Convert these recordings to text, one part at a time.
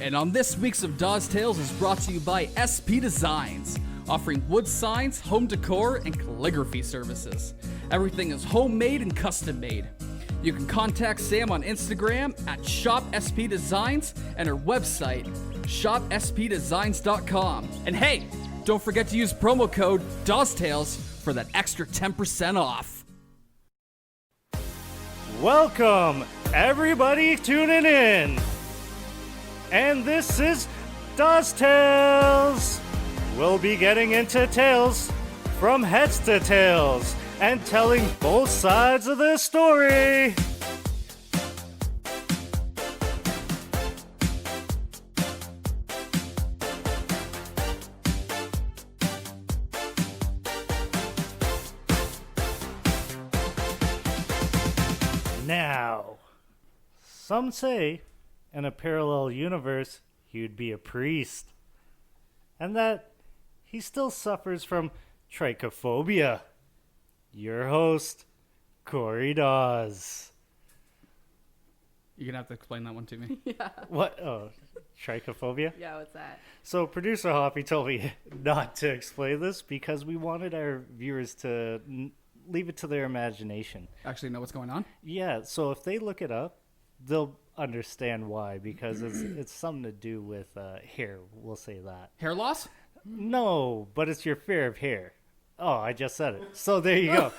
And on this week's of Dawes Tales is brought to you by SP Designs, offering wood signs, home decor, and calligraphy services. Everything is homemade and custom made. You can contact Sam on Instagram at ShopSPDesigns and her website, shopspdesigns.com. And hey, don't forget to use promo code DawesTales for that extra 10% off. Welcome, everybody tuning in. And this is Dawes Tales. We'll be getting into tales from heads to tails and telling both sides of the story. Now, some say in a parallel universe he'd be a priest, and that he still suffers from trichophobia. Your host, Corey Dawes. You're gonna have to explain that one to me. Yeah. What? Oh, trichophobia? Yeah, what's that? So producer Hoppy told me not to explain this because we wanted our viewers to leave it to their imagination. Actually know what's going on? Yeah, so if they look it up, they'll understand why, because it's something to do with hair, we'll say that. Hair loss? No, but it's your fear of hair. Oh, I just said it. So there you go.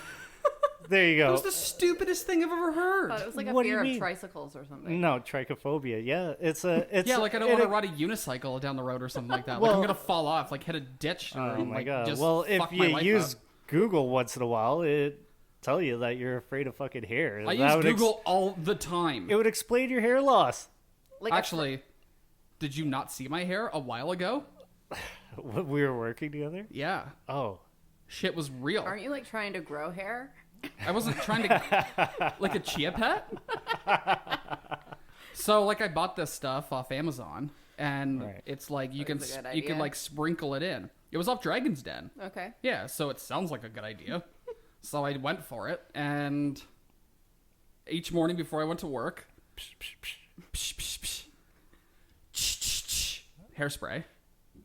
There you go. That was the stupidest thing I've ever heard. Oh, it was like a What do fear you of mean? tricycles or something. No, trichophobia. Yeah, it's Yeah, like I don't want to ride a unicycle down the road or something like that. Like I'm gonna fall off, like hit a ditch. Oh my like, god. Just Well, if fuck my you life use up. Google once in a while, it tell you that you're afraid of fucking hair. I That use would Google all the time. it would explain your hair loss. Like Actually, did you not see my hair a while ago? When we were working together. Yeah, Oh, shit was real. aren't you like trying to grow hair? I wasn't trying to like a chia pet. So like I bought this stuff off Amazon, and Right. it's like you can That's a good you can idea. like sprinkle it in. It was off Dragon's Den. Okay. Yeah, so it sounds like a good idea. So I went for it, and each morning before I went to work, hairspray.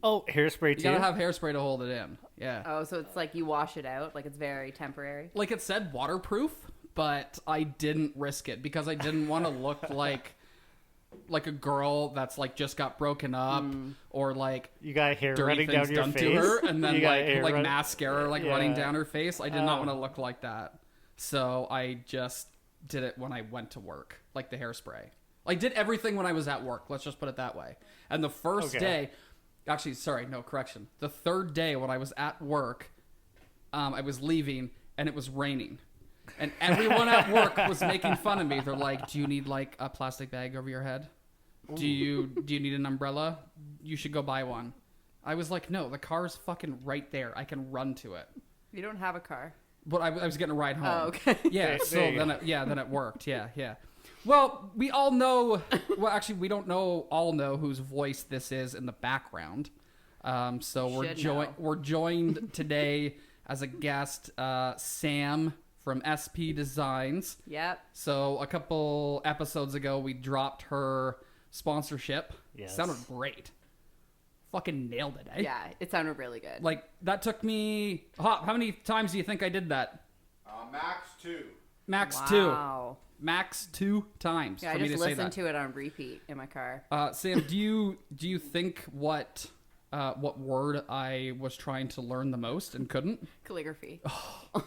oh, hairspray You too. gotta have hairspray to hold it in. Yeah. Oh, so it's like you wash it out, like it's very temporary. Like it said waterproof, but I didn't risk it because I didn't want to look like a girl that's like just got broken up or like You got hair dirty running down things your done face to her, and then You got hair like run- mascara like Yeah. running down her face. I did not Oh. want to look like that, so I just did it when I went to work, like the hairspray. I did everything when I was at work. Let's just put it that way. And the first Okay. day, actually, sorry, no correction. The third day when I was at work, I was leaving and it was raining. And everyone at work was making fun of me. They're like, "Do you need like a plastic bag over your head? Do you need an umbrella? You should go buy one." I was like, "No, the car's fucking right there. I can run to it." You don't have a car. But I was getting a ride home. Oh, okay. Yeah, There so you then go. then it worked. Yeah. Well, we all know. Well, actually, we don't all know whose voice this is in the background. So Should know. we're joined today as a guest, Sam from SP Designs. Yep. So a couple episodes ago, we dropped her sponsorship. Yes. Sounded great. Fucking nailed it, eh? Yeah, it sounded really good. Like that took me. How many times do you think I did that? Max 2. Max two. Wow. Max 2 times Yeah, for I me just to say listened that. to it on repeat in my car. Sam, do you think what word I was trying to learn the most and couldn't? Calligraphy. Oh,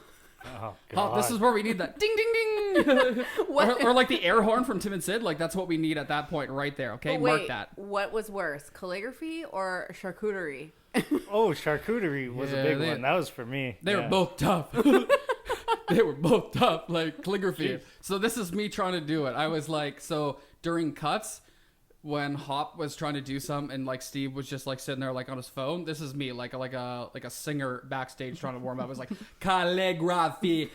Oh, God. this is where we need that ding ding ding, What? or like the air horn from Tim and Sid. Like that's what we need at that point right there. Okay, But mark wait, that. what was worse, calligraphy or charcuterie? Oh, charcuterie was Yeah, a big they- one. That was for me. They Yeah. were both tough. They were both tough, like calligraphy. Jeez. So this is me trying to do it. I was like, so during cuts, when Hop was trying to do something and like Steve was just like sitting there like on his phone, this is me like a singer backstage trying to warm up. I was like calligraphy,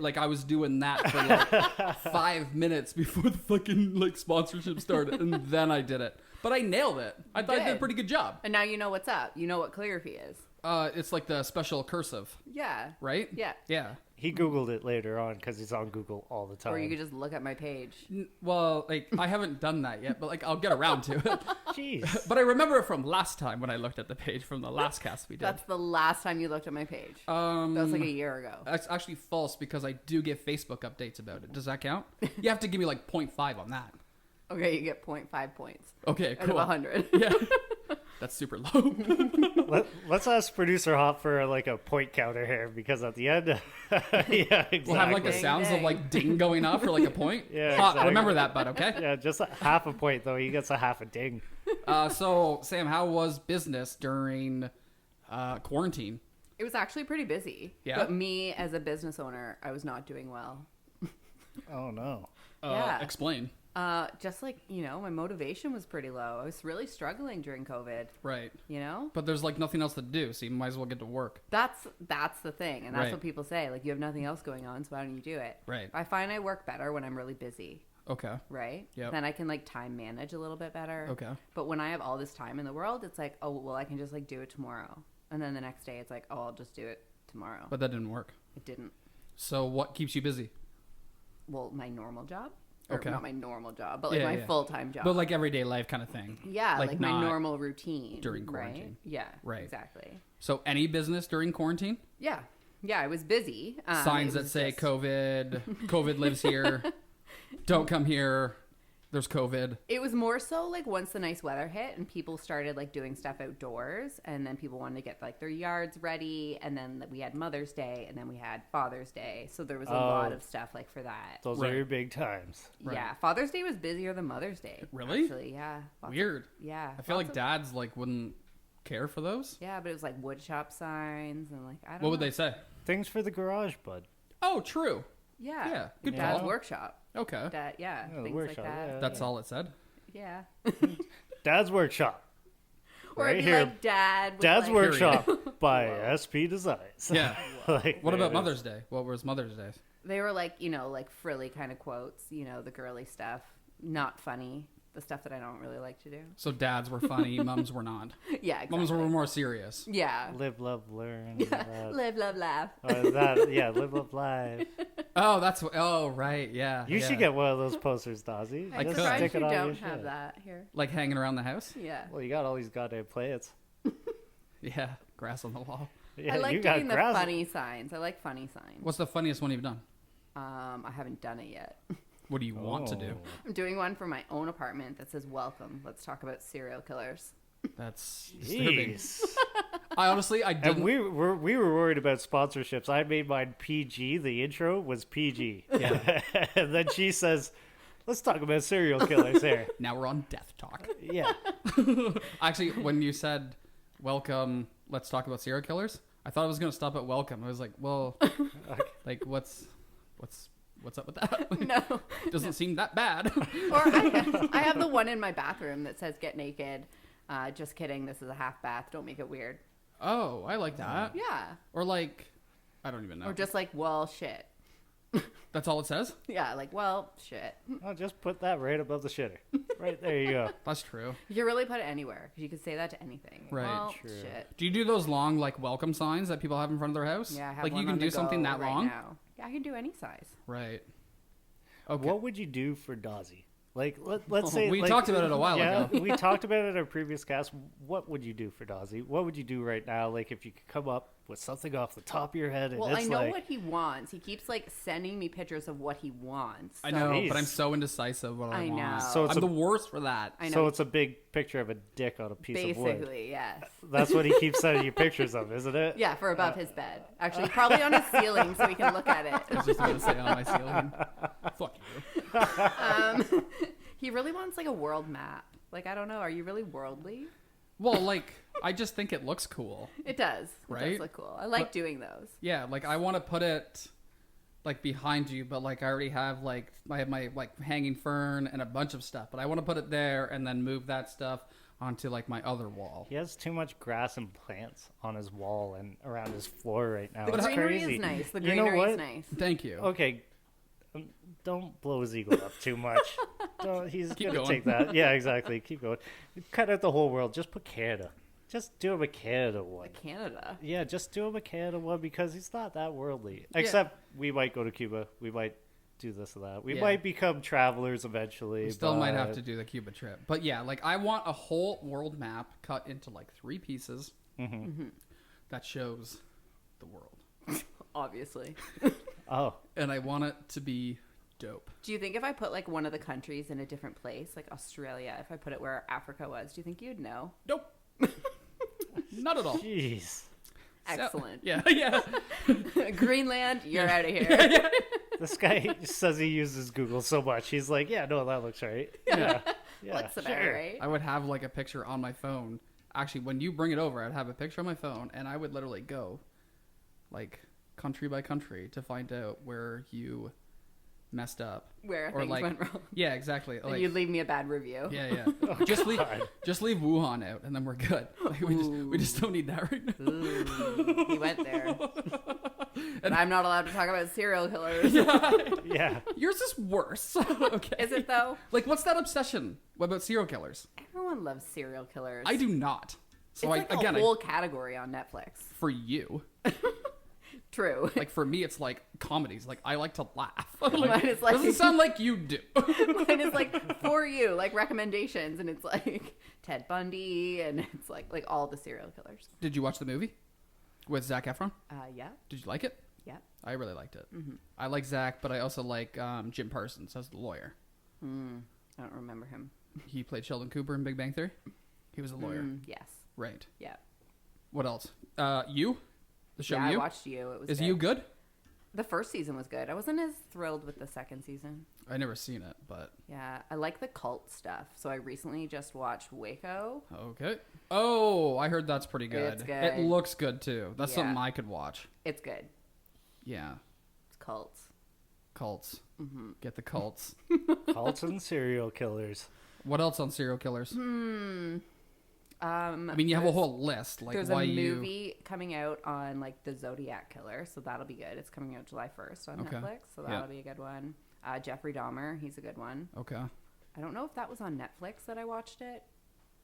like I was doing that for like 5 minutes before the fucking like sponsorship started, and then I did it. But I nailed it. I thought I did a did. pretty good job. And now you know what's up. You know what calligraphy is. It's like the special cursive, Yeah. right? Yeah. Yeah. He Googled it later on because he's on Google all the time. Or you could just look at my page. Well, like I haven't done that yet, but like I'll get around to it. Jeez. But I remember it from last time when I looked at the page from the last cast we did. That's the last time you looked at my page. That was like a year ago. That's actually false because I do get Facebook updates about it. Does that count? You have to give me like 0.5 on that. Okay, you get 0.5 points. Okay, Out of cool. 100. Yeah. That's super low. Let's ask producer Hop for like a point counter here because at the end, yeah, exactly. We'll have like the Ding, sounds of ding. like ding going off for like a point. Yeah, Hot, exactly. remember that, bud, okay? Yeah, just half a point though. He gets a half a ding. So, Sam, how was business during quarantine? It was actually pretty busy. Yeah? But me, as a business owner, I was not doing well. Oh no. Yeah. Explain. Just like, my motivation was pretty low. I was really struggling during COVID, Right. But there's like nothing else to do, so you might as well get to work. that's the thing. And that's Right. what people say. Like, you have nothing else going on, so why don't you do it? Right. I find I work better when I'm really busy, Okay. right? Yep. Then I can, like, time manage a little bit better. Okay. But when I have all this time in the world, it's like, oh, well, I can just, like, do it tomorrow. And then the next day, it's like, oh, I'll just do it tomorrow. But that didn't work. It didn't. So what keeps you busy? Well, my normal job. Or Okay. not my normal job, but like Yeah, my yeah. full-time job. But like everyday life kind of thing. yeah, like my not normal routine. during right? quarantine. Yeah, Right. exactly. So any business during quarantine? Yeah. Yeah, I was busy. Signs it that was say just- COVID, COVID lives here, don't come here, there's COVID. It was more so like once the nice weather hit and people started like doing stuff outdoors, and then people wanted to get like their yards ready, and then we had Mother's Day, and then we had Father's Day, so there was a lot of stuff like for that. Those Right. are your big times. Right. Yeah, Father's Day was busier than Mother's Day. Really? Actually, yeah. Weird. Yeah. I feel lots like dads like wouldn't care for those. Yeah, but it was like wood shop signs and like I don't What would know. they say? Things for the garage, bud. Oh, true. Yeah. Yeah, good Dad's call. workshop. Okay. That Yeah, the things workshop, like that. That's all it said. Yeah. Dad's Workshop. Or Right it'd be here. like Dad. With Dad's like, Workshop by SP Designs. Yeah. Like, What there about it is. Mother's Day? What was Mother's Day? They were like, like frilly kind of quotes, the girly stuff. Not funny. The stuff that I don't really like to do. So dads were funny, mums were not. Yeah, exactly. Mums were more serious. Yeah. Live, love, learn. Live, love, laugh. Yeah, live, love, live. Oh, that's what. Oh, right. Yeah. You yeah. should get one of those posters, Dawsy. I'm could. Just surprised stick you it on your don't have shit. that here. like hanging around the house. Yeah. Well, you got all these goddamn plants. Yeah. Grass on the wall. Yeah, I you like got doing the grass. funny signs. I like funny signs. What's the funniest one you've done? I haven't done it yet. What do you want to do? Oh. I'm doing one for my own apartment that says "Welcome. Let's talk about serial killers." That's disturbing. Jeez. I honestly, I And didn't. we were worried about sponsorships. I made mine PG. The intro was PG. Yeah. And then she says, "Let's talk about serial killers here." Now we're on death talk. Yeah. Actually, when you said welcome, let's talk about serial killers. I thought I was gonna stop at welcome. I was like, well, like what's up with that? No. Doesn't seem that bad. Or I have the one in my bathroom that says "Get naked." Just kidding. This is a half bath. Don't make it weird. Oh, I like that. Yeah. Or like, I don't even know. Or just like, well, shit. That's all it says. Yeah, like, well, shit. I'll just put that right above the shitter. Right there you go. That's true. You can really put it anywhere because you could say that to anything. Right. Well, True. shit. Do you do those long like welcome signs that people have in front of their house? Yeah, I have like one you can on do the something go that right long. now. Yeah, I can do any size. Right. Okay. What would you do for Dawsy? Like, let's say We like, talked about it a while ago. We talked about it in our previous cast. What would you do for Dawsy? What would you do right now? Like, if you could come up with something off the top of your head, and Well, it's I know like, what he wants. He keeps like sending me pictures of what he wants. I know, Jeez. but I'm so indecisive what I, I want. know. So it's I'm a- the worst for that. I know. so it's a big picture of a dick on a piece of wood. Basically, yes. That's what he keeps sending you pictures of, isn't it? Yeah, for above his bed. Actually, probably on his ceiling so he can look at I was it. just gonna say on my ceiling. Fuck you. He really wants like a world map. Like, I don't know. Are you really worldly? Well, like I just think it looks cool. It does. It Right? does look cool. I like But- doing those. Yeah, like I want to put it like behind you, but like I already have like I have my like hanging fern and a bunch of stuff, but I want to put it there and then move that stuff onto like my other wall. He has too much grass and plants on his wall and around his floor right now. The It's greenery crazy. is nice. The You know greenery what? is nice. Thank you. Okay, don't blow his ego up too much. He's Keep gonna going. take that. Yeah, exactly. Keep going. Cut out the whole world. Just put Canada. Just do him a Canada one. Canada. Yeah, just do him a Canada one because he's not that worldly. Except we might go to Cuba. We might do this or that. We might become travelers eventually. We still might have to do the Cuba trip. But yeah, like I want a whole world map cut into like 3 pieces that shows the world. Obviously. Oh. And I want it to be dope. Do you think if I put like one of the countries in a different place, like Australia, if I put it where Africa was, do you think you'd know? Nope. Not at all. Jeez. Excellent. So, yeah. Greenland, you're out of here. This guy says he uses Google so much. He's like, yeah, no, that looks right. Yeah. Looks about right. I would have like a picture on my phone. Actually, when you bring it over, I'd have a picture on my phone, and I would literally go like country by country to find out where you messed up, Where or things like, went wrong. yeah, exactly. And Like, you'd leave me a bad review. yeah. just leave Wuhan out, and then we're good. Like, we just don't need that right now. Ooh, he went there. And I'm not allowed to talk about serial killers. Yeah. Yours is worse. Okay. Is it though? Like, what's that obsession? What about serial killers? Everyone loves serial killers. I do not. So it's like a whole category on Netflix. for you, True. like for me, it's like comedies. Like I like to laugh. Mine is like Doesn't sound like you do. mine is like for you, like recommendations, and it's like Ted Bundy, and it's like all the serial killers. Did you watch the movie with Zac Efron? Yeah. Did you like it? Yeah. I really liked it. I like Zach, but I also like Jim Parsons as the lawyer. I don't remember him. He played Sheldon Cooper in Big Bang Theory. He was a lawyer. Yes. Right. Yeah. What else? You? The show Yeah, You? I watched You. It was Is good. You good? The first season was good. I wasn't as thrilled with the second season. I never seen it, but Yeah, I like the cult stuff. So I recently just watched Waco. okay. Oh, I heard that's pretty good. It's good. It looks good too. That's Yeah. something I could watch. It's good. Yeah. It's cults. Cults. Get the cults. Cults and serial killers. What else on serial killers? I I mean, you have a whole list. Like, There's why a you? movie coming out on like the Zodiac Killer, so that'll be good. It's coming out July 1st on Okay. Netflix, so Yeah. that'll be a good one. Jeffrey Dahmer, he's a good one. Okay. I don't know if that was on Netflix that I watched it.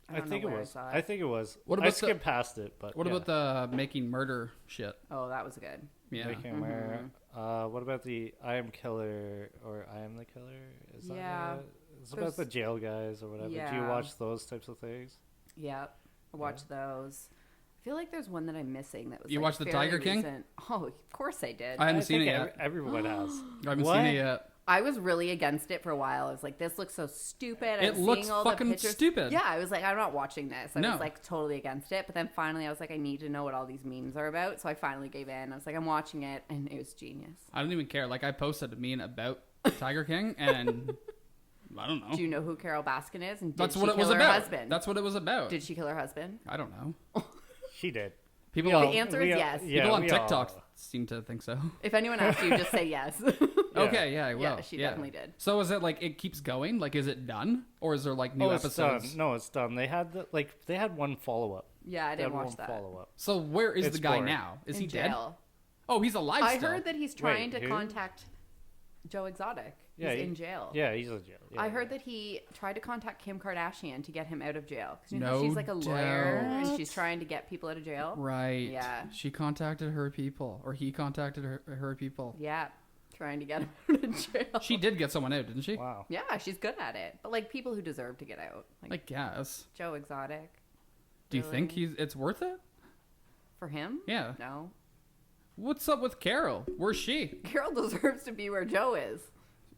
I think it know where was. saw I think it was. What I about skipped past it, but What yeah. about the making murder shit? Oh, that was good. Yeah. Making where? What about the I Am Killer or I Am the Killer? Is that Yeah. It's about the jail guys or whatever. Do you Yeah. watch those types of things? Yeah, I watched those. I feel like there's one that I'm missing that was. You like, watched The fairly Tiger King? recent. Oh, of course I did. I haven't seen it think yet. Everyone has. I haven't What? seen it yet. I was really against it for a while. I was like, this looks so stupid. I It was looks seeing all fucking the pictures. stupid. Yeah, I was like, I'm not watching this. I No. was like totally against it. But then finally I was like, I need to know what all these memes are about. So I finally gave in. I was like, I'm watching it, and it was genius. I don't even care. Like, I posted a meme about Tiger King, and I don't know. Do you know who Carol Baskin is? And did That's she what it kill was her about. husband? That's what it was about. Did she kill her husband? I don't know. She did. People We on, all- The answer is we all- yes. yeah, people on we TikTok all- seem to think so. If anyone asks you, just say yes. Okay, yeah, I will. Yeah, she definitely did. So is it like it keeps going? Like, is it done, or is there like new It's episodes? done. No, it's done. They had they had one follow up. Yeah, I didn't watch that. Follow up. So where is It's the guy boring. now? Is In he dead? jail. Oh, he's alive I still. heard that he's trying Wait, to who? contact Joe Exotic. Yeah, he's he- in jail. Yeah, he's in jail. Yeah, I heard that he tried to contact Kim Kardashian to get him out of jail. 'Cause you know how No she's like a lawyer doubt. and she's trying to get people out of jail. Right. Yeah. She contacted her people, or he contacted her people. Yeah, trying to get him out of jail. She did get someone out, didn't she? Wow. Yeah, she's good at it. But like people who deserve to get out, like I guess. Joe Exotic. Do you think Really? it's worth it? For him? Yeah. No. What's up with Carol? Where's she? Carol deserves to be where Joe is.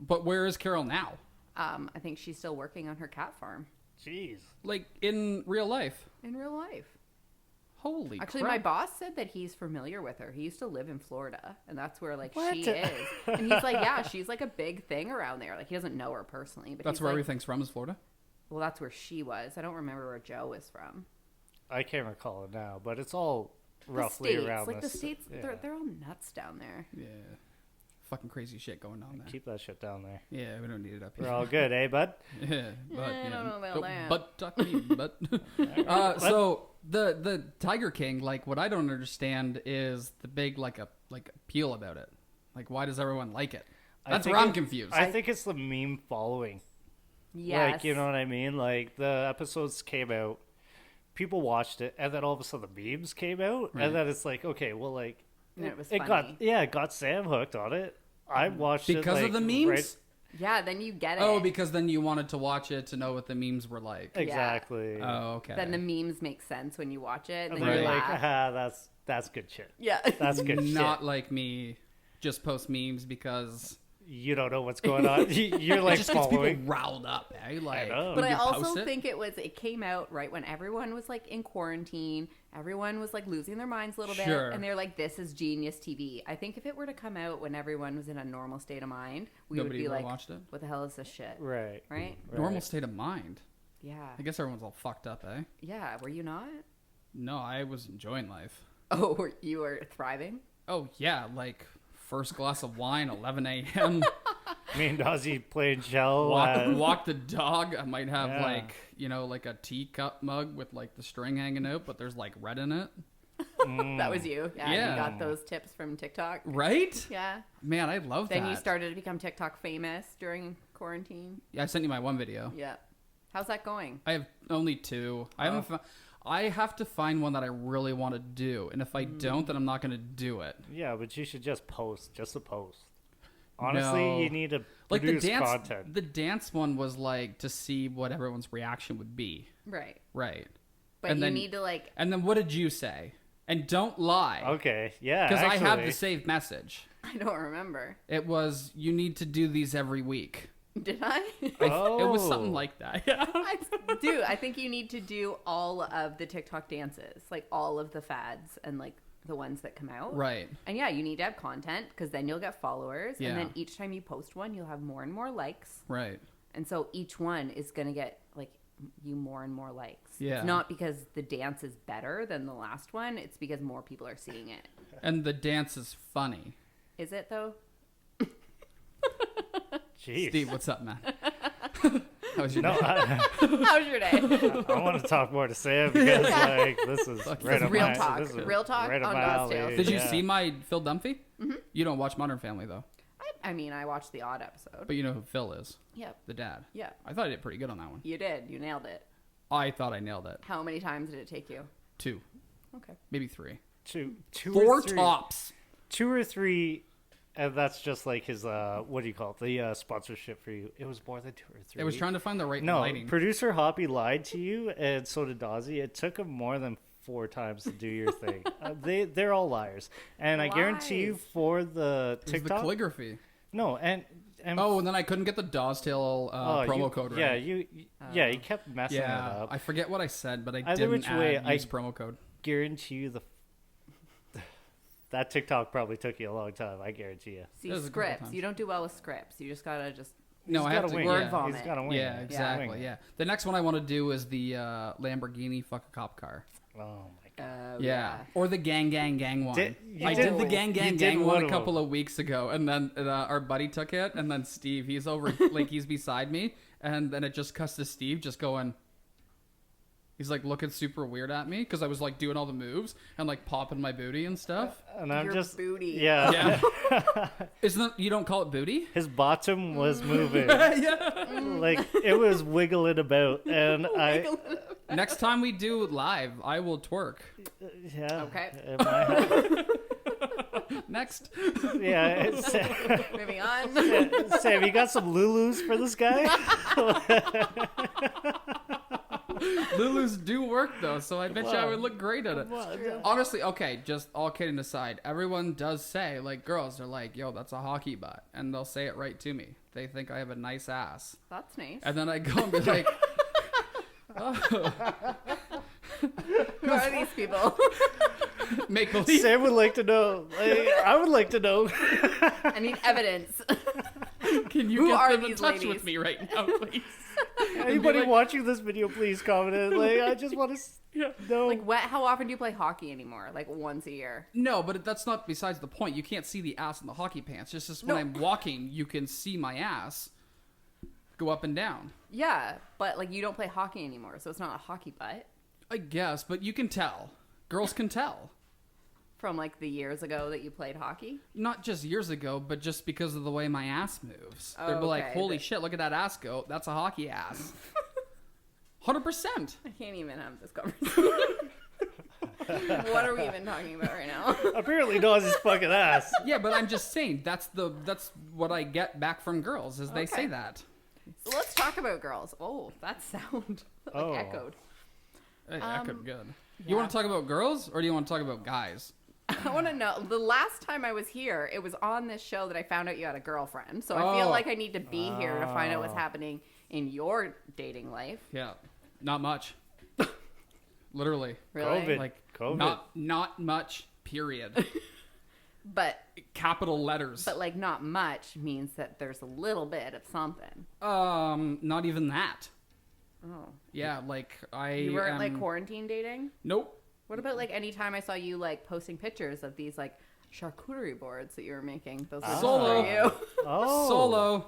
But where is Carol now? I think she's still working on her cat farm Jeez. Like in real life? in real life. Holy Actually, crap. my boss said that he's familiar with her. He used to live in Florida, and that's where like What? she is. And he's like, yeah, she's like a big thing around there. Like he doesn't know her personally, but That's he's where like, everything's from, is Florida? well, that's where she was. I don't remember where Joe is from. I can't recall it now, but it's all The roughly states, around like this. the states, Yeah. they're all nuts down there. Yeah. Fucking crazy shit going on there. Keep that shit down there. Yeah, we don't need it up We're here. all good, eh, bud? Yeah, but I don't know about that. But talk to me, but so the Tiger King, like what I don't understand is the big like appeal about it. Like why does everyone like it? That's think where I'm it- confused. I think it's the meme following. Yes. Like, you know what I mean? Like, the episodes came out, people watched it, and then all of a sudden the memes came out, Right. and then it's like, okay, well, like And it was it funny. got Sam hooked on it. I watched Because it of the like, memes? right- Yeah, then you get it. Oh, because then you wanted to watch it to know what the memes were like. exactly. Oh, okay. Then the memes make sense when you watch it, and And then they're you like, laugh. that's good shit. Yeah. That's good Not shit. like me, just post memes because You don't know what's going on. You're like it just gets people following. riled up. Eh? Like, know. But when I you also post it. think it came out right when everyone was like in quarantine. Everyone was like losing their minds a little Sure. bit, and they're like, "This is genius TV." I think if it were to come out when everyone was in a normal state of mind, we Nobody would be would've like, watched it. "What the hell is this shit?" Right. Right? Normal state of mind. Yeah. I guess everyone's all fucked up, eh? Yeah. Were you not? No, I was enjoying life. Oh, you were thriving. Oh yeah, like first glass of wine, 11 a.m. Me and Dawsey playing shell. walk the dog. I might have Yeah. like like a teacup mug with like the string hanging out, but there's like red in it. That was you. Yeah. Yeah. You got those tips from TikTok. Right? Yeah. Man, I love Then that. you started to become TikTok famous during quarantine. Yeah, I sent you my one video. Yeah. How's that going? I have only two. I haven't. I have to find one that I really want to do, and if I don't, then I'm not going to do it. Yeah, but you should just post. Just a post. Honestly, No. you need to Like produce the dance. content. The dance one was like to see what everyone's reaction would be. Right. Right. But And you then- need to like. And then what did you say? And don't lie. Okay, yeah. Because I have actually. the saved message. I don't remember. It was, you need to do these every week. Did I? It was something Oh. like that. Yeah. I think you need to do all of the TikTok dances, like all of the fads and like the ones that come out. Right. And yeah, you need to have content because then you'll get followers. Yeah. And then each time you post one, you'll have more and more likes. Right. And so each one is going to get like you more and more likes. Yeah. It's not because the dance is better than the last one. It's because more people are seeing it. And the dance is funny. Is it though? Jeez. Steve, what's up, man? How was your No, day? How's your day? I want to talk more to Sam because like this is right This is up real my talk. this is Real talk right up on my Dawes alley. Tales. Did you Yeah. see my Phil Dunphy? Mm-hmm. You don't watch Modern Family, though. I mean, I watched the odd episode. But you know who Phil is. Yep. The dad. Yeah. I thought I did pretty good on that one. You did. You nailed it. I thought I nailed it. How many times did it take you? 2. Okay. Maybe 3. two 4 or three, tops. 2 or 3, and that's just like his what do you call it? The sponsorship for you. It was more than 2 or 3. It was trying to find the right No, lighting. producer Hoppy lied to you, and so did Dawsey. It took him more than 4 times to do your thing. They're all liars, and I guarantee you Lies. for the It was the TikTok. calligraphy. No, and Oh, and then I couldn't get the Dawes Tale promo code right. Yeah, you kept messing it Yeah, up. I forget what I said, but I Either didn't which way, use promo code. Guarantee you that TikTok probably took you a long time. I guarantee you. See, It was a couple scripts. times. You don't do well with scripts. You just gotta just. No, He's I have gotta to. wing word it. vomit. He's got to wing Yeah, it. exactly. Wing it. Yeah, the next one I want to do is the Lamborghini fuck a cop car. Oh my god. Yeah. Or the gang one. You I did- did the gang you did gang one one a of couple of weeks ago, and then our buddy took it, and then Steve, he's over, like he's beside me, and then it just cuts to Steve just going. He's like looking super weird at me because I was like doing all the moves and like popping my booty and stuff. And I'm Your just booty. Yeah. Yeah. Isn't that, you don't call it booty? His bottom was moving. Yeah. Like it was wiggling about, and I Next time we do live, I will twerk. yeah. Okay. It might Next. yeah. It's, Moving on. Sam, you got some Lulus for this guy? Lulus do work though, so I bet you I would look great at it. True. Honestly, okay, just all kidding aside, everyone does say, like girls are like, yo, that's a hockey butt. And they'll say it right to me. They think I have a nice ass. That's nice. And then I go and be like, Who are these people? make believe. Sam would like to know. Like, I would like to know. I need evidence. Can you Who get are them in these touch ladies? with me right now, please? Anybody like- watching this video, please comment it. Like, I just want to know. Like, how often do you play hockey anymore? Like once a year. No, but that's not besides the point. You can't see the ass in the hockey pants. It's just when No. I'm walking, you can see my ass go up and down. Yeah, but like you don't play hockey anymore, so it's not a hockey butt I guess, but you can tell. Girls can tell. from like the years ago that you played hockey. Not just years ago, but just because of the way my ass moves. Oh, They'd be like, okay. holy shit, look at that ass go. That's a hockey ass. 100%. I can't even have this conversation. What are we even talking about right now? Apparently Dawes is fucking ass. Yeah, but I'm just saying that's what I get back from girls is they say that. So let's talk about girls. Oh, that sound echoed. Hey, echoed good. Yeah. You want to talk about girls or do you want to talk about guys? I want to know. The last time I was here, it was on this show that I found out you had a girlfriend. So I feel like I need to be here to find out what's happening in your dating life. Yeah, not much. Literally. Really? COVID. Like COVID. not much. Period. But Capital letters. like not much means that there's a little bit of something. Not even that. Oh. Yeah, like You weren't like quarantine dating? Nope. What about like any time I saw you like posting pictures of these like charcuterie boards that you were making? Those were Solo. for you. Oh. Solo.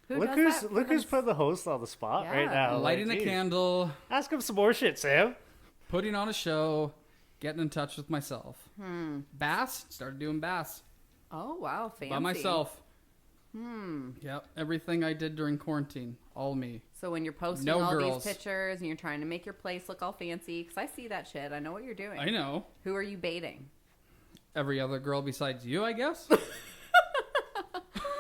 Who Look does who's that look for who's put the host on the spot right Yeah. now. Lighting like, a geez. candle. Ask him some more shit, Sam. Putting on a show. Getting in touch with myself. Bass. Started doing bass. Oh wow, fancy. By myself. Yep. Everything I did during quarantine. All me. So when you're posting No all girls. these pictures and you're trying to make your place look all fancy, because I see that shit. I know what you're doing. I know. Who are you baiting? Every other girl besides you, I guess.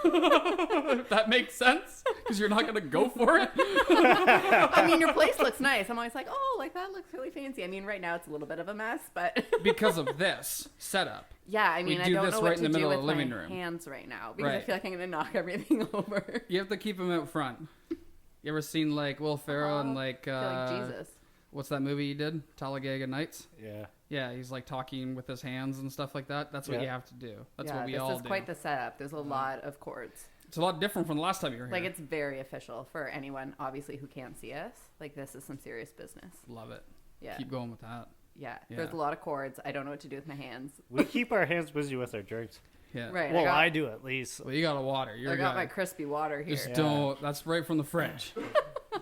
If that makes sense. Because you're not going to go for it. I mean, your place looks nice. I'm always like, oh, like that looks really fancy. I mean, right now it's a little bit of a mess, but Because of this setup. yeah, I mean, I do don't this know right what in to the do middle with of the living my room. hands right now because I Right. feel like I'm gonna knock everything over. You have to keep them out front. You ever seen like Will Ferrell and like, I feel like Jesus. what's that movie you did? Talladega Nights? Yeah. Yeah, he's like talking with his hands and stuff like that. That's what Yeah. you have to do. That's Yeah, what we this all is do. quite the setup. There's a lot of chords. It's a lot different from the last time you were here. Like it's very official for anyone, obviously, who can't see us. Like this is some serious business. Love it. Yeah. Keep going with that. Yeah. Yeah. There's a lot of chords. I don't know what to do with my hands. We keep our hands busy with our drinks. Yeah. Right. Well, I I do at least. Well, you got a water. You're got, a I got guy. my crispy water here. Just Yeah. don't. That's right from the fridge.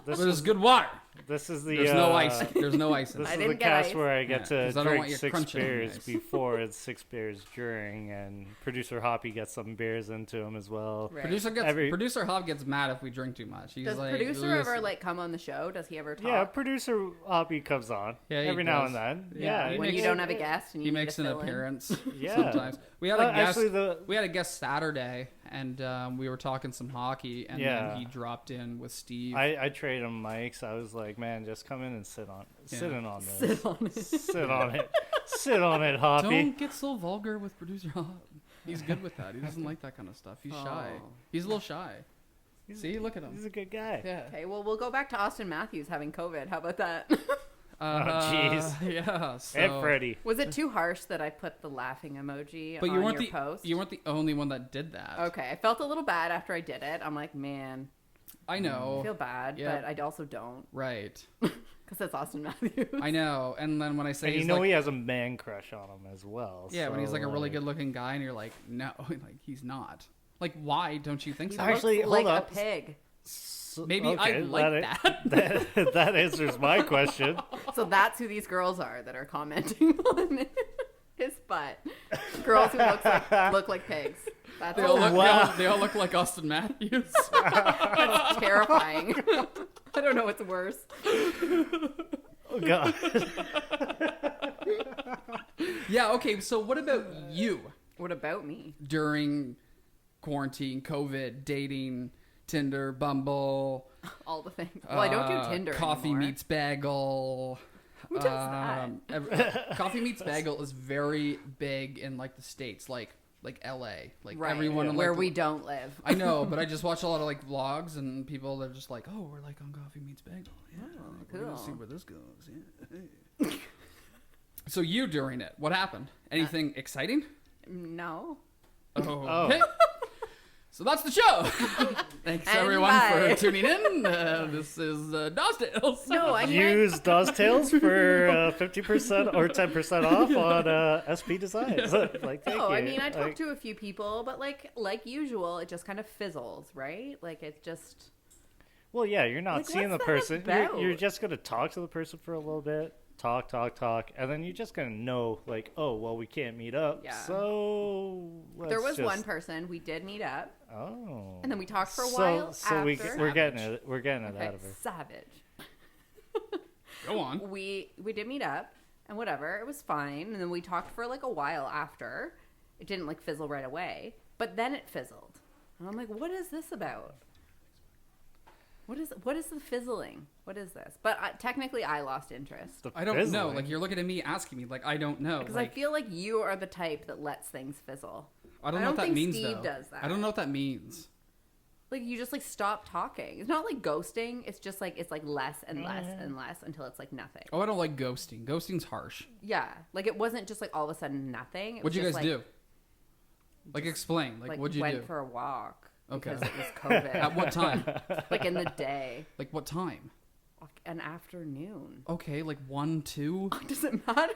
This But it's is good water. this is the There's no ice. There's no ice in This I it. is the didn't get cast ice. where I Yeah, get to 'cause I don't want drink you 6 crunching on the beers ice. before and 6 beers during, and producer Hoppy gets some beers into him as well. Right. Producer Hob gets mad if we drink too much. He's Does like, producer "Listen." ever like come on the show? Does he ever talk? Yeah, producer Hoppy comes on Yeah, he every now does. and then. Yeah, Yeah, he when makes- you don't have a guest and you He need makes to an fill in. appearance. Yeah. Sometimes we had a guest. Actually, We had a guest Saturday, and we were talking some hockey, and Yeah. then he dropped in with Steve. I traded him mics. I was like, man, just come in and sit on this. Sit on it. Sit on it. Sit on it, Hoppy. Don't get so vulgar with producer Hob. He's good with that. He doesn't like that kind of stuff. He's shy. Oh. He's a little shy. See, look at him. He's a good guy. Yeah. Okay, well, we'll go back to Austin Matthews having COVID. How about that? jeez. Yeah. So, And Freddie. Was it too harsh that I put the laughing emoji But on you weren't your the post? you weren't the only one that did that. Okay, I felt a little bad after I did it. I'm like, man, I I know. feel bad, Yeah. but I also don't Right. because it's Austin Matthews. I know. And then when I say And you he's know like, he has a man crush on him as well. yeah, when he's so, like a really good looking guy, and you're like, no, like he's not. Like, why don't you think He so? Actually, looks hold like up. a pig. Maybe I okay, like that. that answers my question. So that's who these girls are that are commenting on his butt. Girls who look like pigs. That's They all, look, Wow. they all look like Austin Matthews. That's terrifying. I don't know what's worse. Oh, God. Yeah, okay, so what about you What about me? during quarantine, COVID, dating, Tinder, Bumble, All the things. Well, I don't do Tinder Coffee anymore. Meets Bagel. Who does that? Coffee Meets Bagel is very big in like the States, like LA. Like Right. everyone in, like, where we don't live. I know, but I just watch a lot of like vlogs and people they're just like, "Oh, we're like on Coffee Meets Bagel." Yeah, like, we're gonna cool. see where this goes. Yeah. Hey. So you during it, what happened? Anything exciting? No. Oh. Okay. So that's the show. Thanks And everyone bye. for tuning in. This is Dawes Tales. No, I mean, Use Dawes Tales for 50% or 10% off on SP Designs. Like, thank no, you. I mean, I talked Like, to a few people, but like usual, it just kind of fizzles, right? Like it just. Well, yeah, you're not Like, seeing the what's that person. You're about? just going to talk to the person for a little bit. Talk, and then you're just going to know, like, oh, well, we can't meet up. Yeah. So let's There was just... one person we did meet up, Oh. and then we talked for a so, while So after. we're getting it. We're getting it Okay, out of her. savage. Go on. We did meet up and whatever. It was fine. And then we talked for like a while after. It didn't like fizzle right away. But then it fizzled. And I'm like, what is this about? What is the fizzling? What is this? But technically, I lost interest. I don't know. Like, you're looking at me asking me, like, I don't know. Because like, I feel like you are the type that lets things fizzle. I don't know what that think means, Steve though. does that. I don't know what that means. Like, you just, like, stop talking. It's not like ghosting. It's just, like, it's, like, less and less and less until it's, like, nothing. Oh, I don't like ghosting. Ghosting's harsh. Yeah. Like, it wasn't just, like, all of a sudden nothing. It What'd you was guys just, do? Like, explain. Like, what'd you do? Went for a walk. Okay. Because it was COVID. At what time? Like, in the day. Like, what time? Like, an afternoon. Okay, like 1, 2? Does it matter?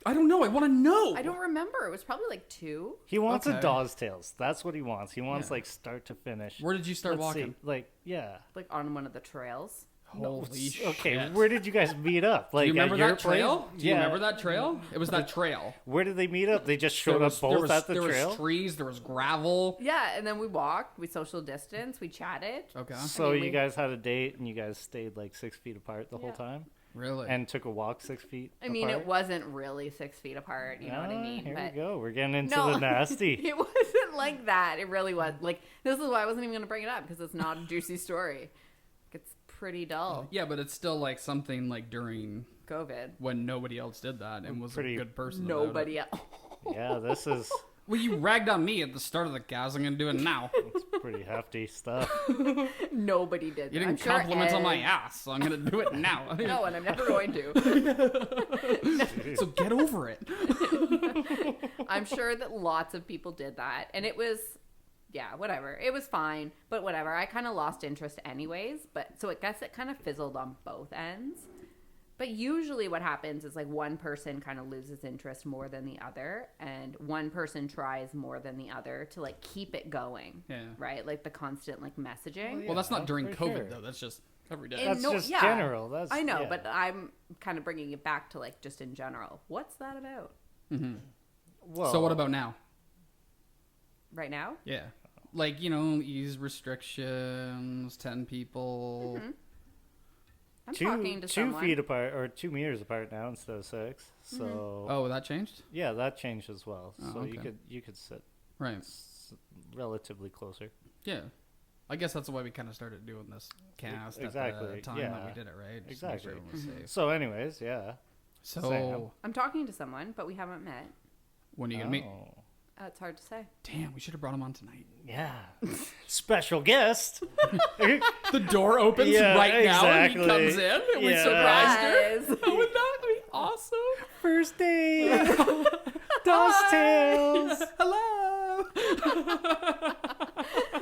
I don't know. I want to know. I don't remember. It was probably, like, 2. He wants Okay. a Dawes Tales. That's what he wants. He wants Yeah. like start to finish. Where did you start Let's walking? see. Like, yeah. Like, on one of the trails. Holy shit. Okay, where did you guys meet up? Like, Do you remember at your that trail? place? Do you remember that trail? It was that trail. Where did they meet up? They just showed up both at the there trail. was trees, there was gravel. Yeah, and then we walked. We social distance. We chatted. Okay. So I mean, you guys had a date and you guys stayed like 6 feet apart the whole time Really? and took a walk 6 feet. I mean, apart? it wasn't really 6 feet apart. You know what I mean? Here But we go. We're getting into No. the nasty. it wasn't like that. It really was. Like, this is why I wasn't even going to bring it up, because it's not a juicy story. It's pretty dull. Yeah, but it's still like something like during COVID. when nobody else did that and was Pretty- a good person. about it. Nobody else. Yeah, this is Well, you ragged on me at the start of the cast. I'm gonna do it now. pretty hefty stuff. Nobody did. You that. didn't I'm sure compliment on my Ed- ass, so I'm gonna do it now. No, and I'm never going to. So get over it. I'm sure that lots of people did that, and it was, yeah, whatever. It was fine, but whatever. I kind of lost interest anyways, but so I guess it kind of fizzled on both ends. But usually what happens is like one person kind of loses interest more than the other, and one person tries more than the other to like keep it going. Yeah. Right? Like the constant like messaging. Well, that's not during for COVID sure. though. That's just every day. And That's no- just yeah. general. That's I know, yeah. but I'm kind of bringing it back to like just in general. What's that about Well, So what about now? right now? Yeah. Like, you know, ease restrictions, 10 people. I'm talking to 2 someone. feet apart or 2 meters apart now instead of 6. So Oh, that changed? yeah, that changed as well. Oh, So okay. you could sit Right. relatively closer. Yeah. I guess that's why we kind of started doing this cast at Exactly, the time yeah. that we did it, right? Just to make sure Exactly. everyone was safe. So anyways, yeah. So, Sam. I'm talking to someone, but we haven't met. when are you going to meet? Oh. It's hard to say. Damn, we should have brought him on tonight. Yeah. Special guest. The door opens Yeah, right now and he exactly. comes in and we Yeah. surprised her. Surprise! Wouldn't that be awesome? First date. Dawes Tales. Hello.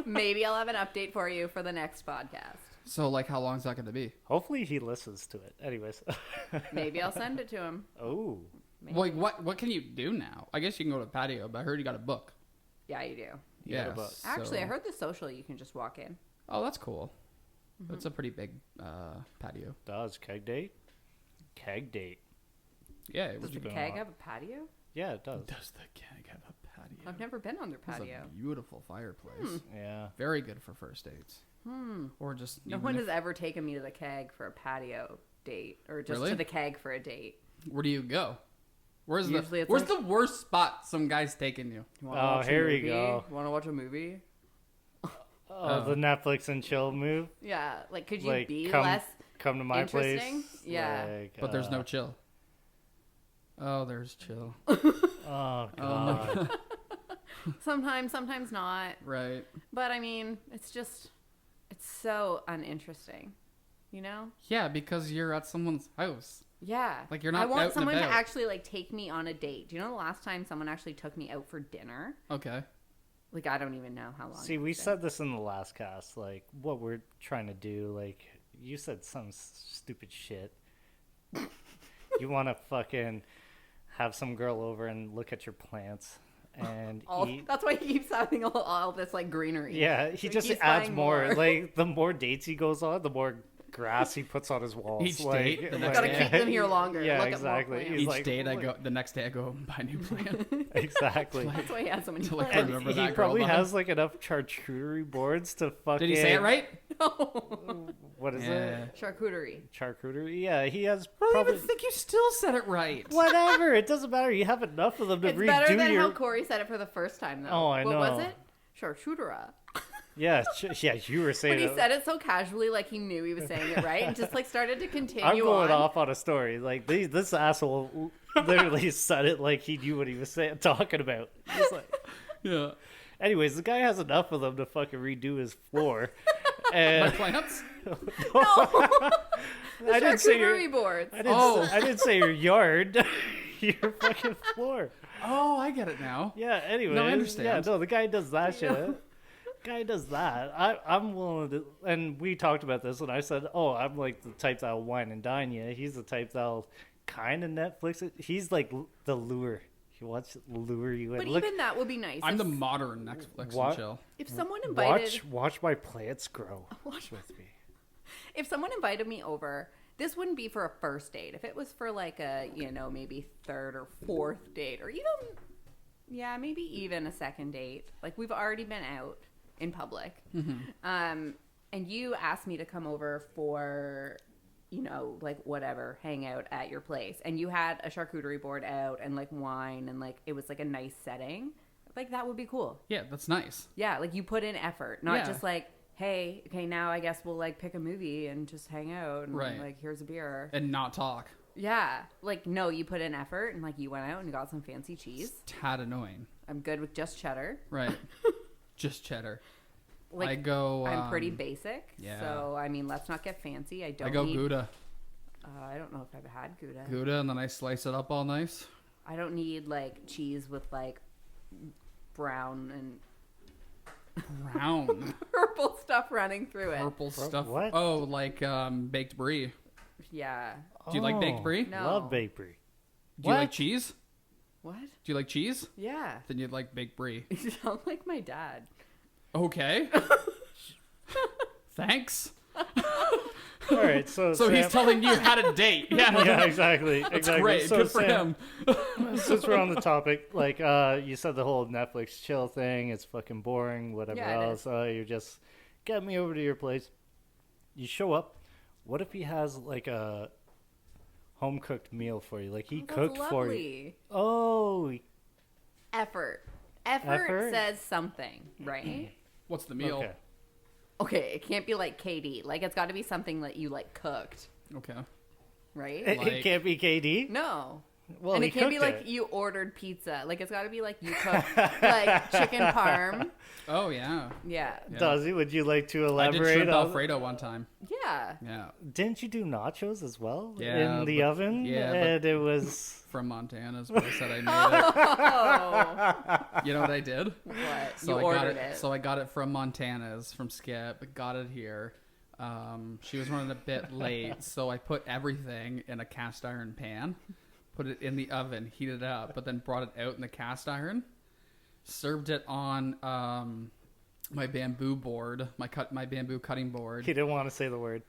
Maybe I'll have an update for you for the next podcast. So, like, how long is that going to be? Hopefully he listens to it. Anyways. Maybe I'll send it to him. Oh. Maybe. Like, what can you do now? I guess you can go to the patio, but I heard you got a book. Yeah, you do. Yeah. book. Actually, I so- heard the social you can just walk in. Oh, that's cool. That's a pretty big patio. Does keg date? Keg date. Yeah. It Does was the going keg on? have a patio? Yeah, it does. Does the keg have a patio? I've never been on their It's patio. a beautiful fireplace. Yeah. Very good for first dates. Or just No even one if- has ever taken me to the keg for a patio date, or just Really? to the keg for a date. Where do you go? Where's Usually it's where's like- the worst spot some guy's taking you? Oh, here we go. Want to watch a movie? Oh, the Netflix and chill move. Yeah, like could you Like be come less? come to my place. interesting? Yeah. Like, But there's no chill. Oh, there's chill. Oh god. Sometimes not. Right. But I mean, it's so uninteresting, you know? Yeah, because you're at someone's house. Yeah. Like, you're not I out want and someone to about. actually like take me on a date. Do you know the last time someone actually took me out for dinner? Okay. Like I don't even know how long. See, it's we been. said this in the last cast, like what we're trying to do. Like you said some stupid shit. You want to fucking have some girl over and look at your plants and eat. That's why he keeps having all this like greenery. Yeah, he Like, just he's adds buying more. Like the more dates he goes on, the more grass he puts on his walls. Each like, date, the You next gotta day. keep them here longer. Yeah, Look at more exactly. plants. He's Each like, date I "Look." go, the next day I go and buy a new plant. Exactly. That's why he has so many Until I plants. remember He that girl probably behind. has like enough charcuterie boards to fucking. Did he say it right? No. What is Yeah. it? Charcuterie. Yeah, he has I don't probably... even think you still said it right. Whatever, it doesn't matter. You have enough of them to It's redo better than your... how Corey said it for the first time, though. Oh, I know. What was it? Charcuterie. Yeah, you were saying But he said it so casually, like he knew he was saying it right, and just like started to continue I'm going on. off on a story. Like this asshole literally said it like he knew what he was talking about. He's like, Yeah. anyways, the guy has enough of them to fucking redo his floor. And My plants? No, I didn't say charcuterie boards. I didn't say your yard. Your fucking floor. Oh, I get it now. Yeah. Anyway, No, I understand. Yeah, no, the guy does that shit. Guy does that. I'm willing to, and we talked about this, and I said, "Oh, I'm like the type that'll wine and dine you." He's the type that'll kind of Netflix it. He's like the lure. He wants to lure you in. But Look, even that would be nice. I'm if, the modern Netflix What? and chill. if someone invited, watch my plants grow with me. if someone invited me over, this wouldn't be for a first date. If it was for like a, maybe third or fourth date, or even, maybe even a second date. Like we've already been out in public, and you asked me to come over for, like whatever, hang out at your place, and you had a charcuterie board out and like wine and like it was like a nice setting. Like that would be cool. Yeah, that's nice. Yeah, like you put in effort, not Yeah. just like, hey, okay, now I guess we'll like pick a movie and just hang out and Right. like here's a beer. And not talk. Yeah, like no, you put in effort and like you went out and you got some fancy cheese. It's tad annoying. I'm good with just cheddar. Right. Just cheddar. Like I go. I'm pretty basic. yeah. So I mean, let's not get fancy. I I go need, Gouda. I don't know if I've had Gouda. Gouda, and then I slice it up all nice. I don't need like cheese with like brown and Brown. purple stuff running through it. Purple stuff. what? Oh, like baked brie. Yeah. Do you like baked brie? No. Love bakery. Do you What? like cheese? What? Do you like cheese? Yeah. Then you'd like baked brie. You sound like my dad. Okay. Thanks. All right, so So Sam, he's telling you how to date. Yeah. yeah, exactly, That's exactly. great. So Good for Sam, him. since we're on the topic, like you said, the whole Netflix chill thing, it's fucking boring. Whatever Yeah, it else, you just get me over to your place. You show up. What if he has like a home cooked meal for you? Like he That's cooked for you. lovely. Oh, Effort. Effort? Effort says something, right? What's the meal? okay. Okay, it can't be like KD. Like it's got to be something that you like cooked, Okay. right? It Like- can't be KD. No. Well, And he it can't be cooked like it. you ordered pizza. Like it's got to be like you cooked like chicken parm. Oh yeah. Yeah. Yeah. Does he? Would you like to I did elaborate shrimp on? Alfredo one time. Yeah. Yeah. Didn't you do nachos as well Yeah, in the but- oven? yeah, but- and it was. From Montana is what I said I made it. Oh. You know what I did? What? So you I got ordered it. it. So I got it from Montana's, from Skip. Got it here. She was running a bit late, so I put everything in a cast iron pan, put it in the oven, heated it up, but then brought it out in the cast iron. Served it on my bamboo board, my bamboo cutting board. He didn't want to say the word,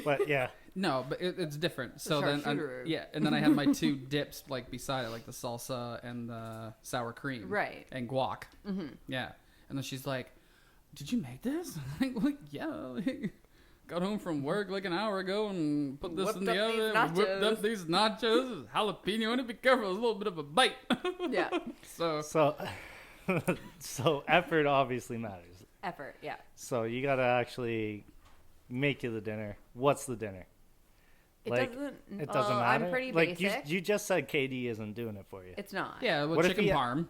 but yeah. No, but it's different. So then, charcuterie. yeah, and then I had my two dips like beside it, like the salsa and the sour cream, Right. and guac. Mm-hmm. Yeah, and then she's like, "Did you make this?" I'm like, yeah. Like, got home from work like an hour ago and put this Whipped in the up these oven. Whipped up nachos. these nachos, jalapeno in it. Be careful, there's a little bit of a bite. Yeah. So So effort obviously matters. Effort. Yeah. So you gotta actually make you the dinner. What's the dinner? It Like, doesn't. It doesn't matter. I'm pretty like basic. you just said KD isn't doing it for you. It's not. yeah, with What if chicken he- parm.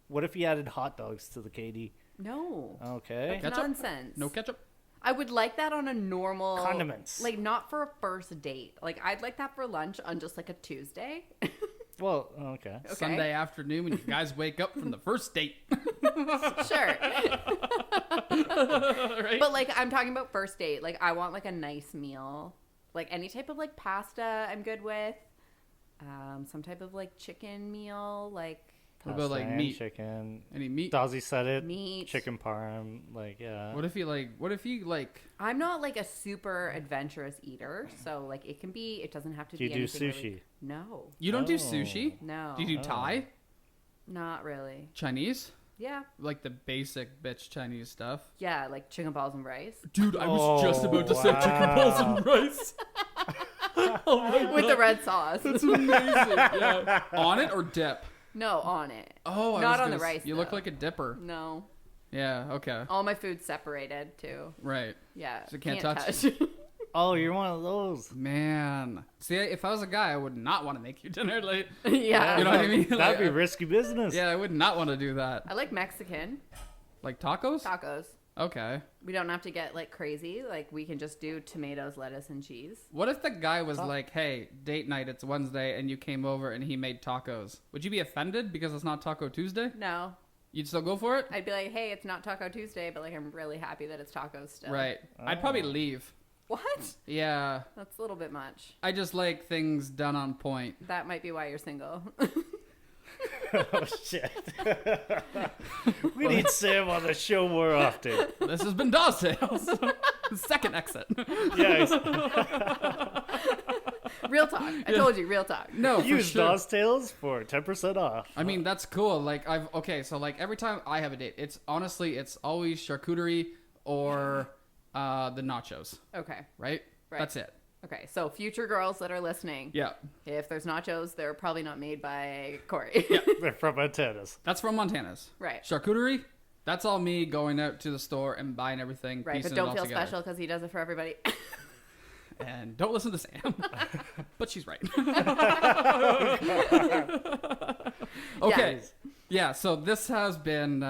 What if you added hot dogs to the KD? No. Okay. That's Ketchup? nonsense. No ketchup. I would like that on a normal Condiments. Like not for a first date. Like I'd like that for lunch on just like a Tuesday. Well, okay. Okay. Sunday afternoon when you guys wake up from the first date. Sure. Right? But like I'm talking about first date. Like I want like a nice meal. Like any type of like pasta I'm good with. Some type of like chicken meal. Like What about, like, Pasta and meat? chicken. Any meat? Dazzy said it. meat. Chicken parm. Like yeah. What if you like I'm not like a super adventurous eater. So like it doesn't have to Do you be do anything sushi? Really, no. you don't do Oh. sushi? No. Do you do Thai? Not really. Chinese? Yeah. Like the basic bitch Chinese stuff. Yeah, like chicken balls and rice. Dude, I was just about to say chicken balls and rice. Oh my God. With the red sauce. That's amazing. Yeah. On it or dip? No, on it. Oh, Not on the rice, You look though. like a dipper. No. Yeah, okay. All my food's separated, too. Right. Yeah. So can't touch. Oh, you're one of those. Man. See, if I was a guy, I would not want to make you dinner late. Yeah. You know what I mean? That'd be Like, risky business. yeah, I would not want to do that. I like Mexican Like tacos? tacos. Okay. We don't have to get like crazy. Like we can just do tomatoes, lettuce, and cheese. What if the guy was like, hey, date night, it's Wednesday, and you came over and he made tacos? Would you be offended because it's not Taco Tuesday? No. You'd still go for it? I'd be like, hey, it's not Taco Tuesday, but like I'm really happy that it's tacos still. Right. I'd probably leave. What? Yeah. That's a little bit much. I just like things done on point. That might be why you're single. Oh, shit. We need Sam on the show more often. This has been Dawes Tales. Second exit. Yeah, Real talk. I told you, real talk. No, for use sure. Dawes Tales for 10% off. I mean, that's cool. Like, so like every time I have a date, it's always charcuterie or the nachos, Okay. right? Right. That's it. Okay. So future girls that are listening, Yeah. if there's nachos, they're probably not made by Corey. They're from antennas. That's from Montana's. Right. Charcuterie, that's all me going out to the store and buying everything, Right. piecing But don't it all feel together. special because he does it for everybody. And don't listen to Sam. But she's right. Okay. Yeah, so this has been,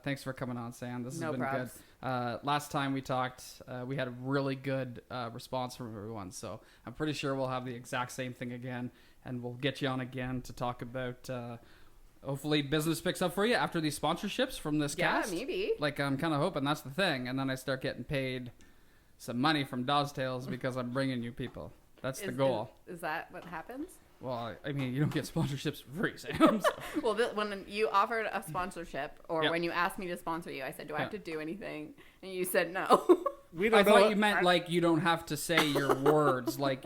thanks for coming on, Sam. This has No been probs. good. Last time we talked, we had a really good response from everyone. So I'm pretty sure we'll have the exact same thing again. And we'll get you on again to talk about, hopefully business picks up for you after these sponsorships from this Yeah, cast. maybe. Like, I'm kind of hoping that's the thing. And then I start getting paid some money from Dawes Tales because I'm bringing you people. That's the goal. Is that what happens? Well, I mean, you don't get sponsorships for free, Sam. So. Well, when you offered a sponsorship, or Yep. when you asked me to sponsor you, I said, "Do I have Yeah. to do anything?" And you said no. We I don't know. thought you meant like you don't have to say your words. Like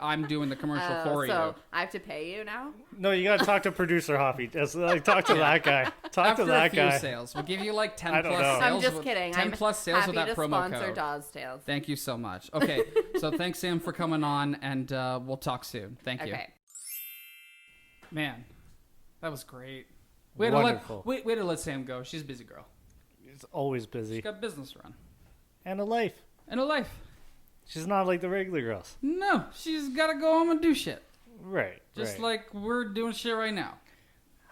I'm doing the commercial for so you. I have to pay you now. No, you gotta talk to producer Hoppy. Just, like, talk to that guy. Talk After to that a few guy. sales, we'll give you like 10 I don't plus know. sales. I'm just with- kidding. 10 I'm plus sales happy with that to promo sponsor code. Dawes Tales. Thank you so much. Okay, so thanks Sam for coming on, and we'll talk soon. Thank you. Okay. Man, that was great. We had, to Wonderful. we had to let Sam go. She's a busy girl. She's always She's busy. got business to run And a life. and a life. She's not like the regular girls. No, she's got to go home and do shit. Right. Just right. like we're doing shit right now.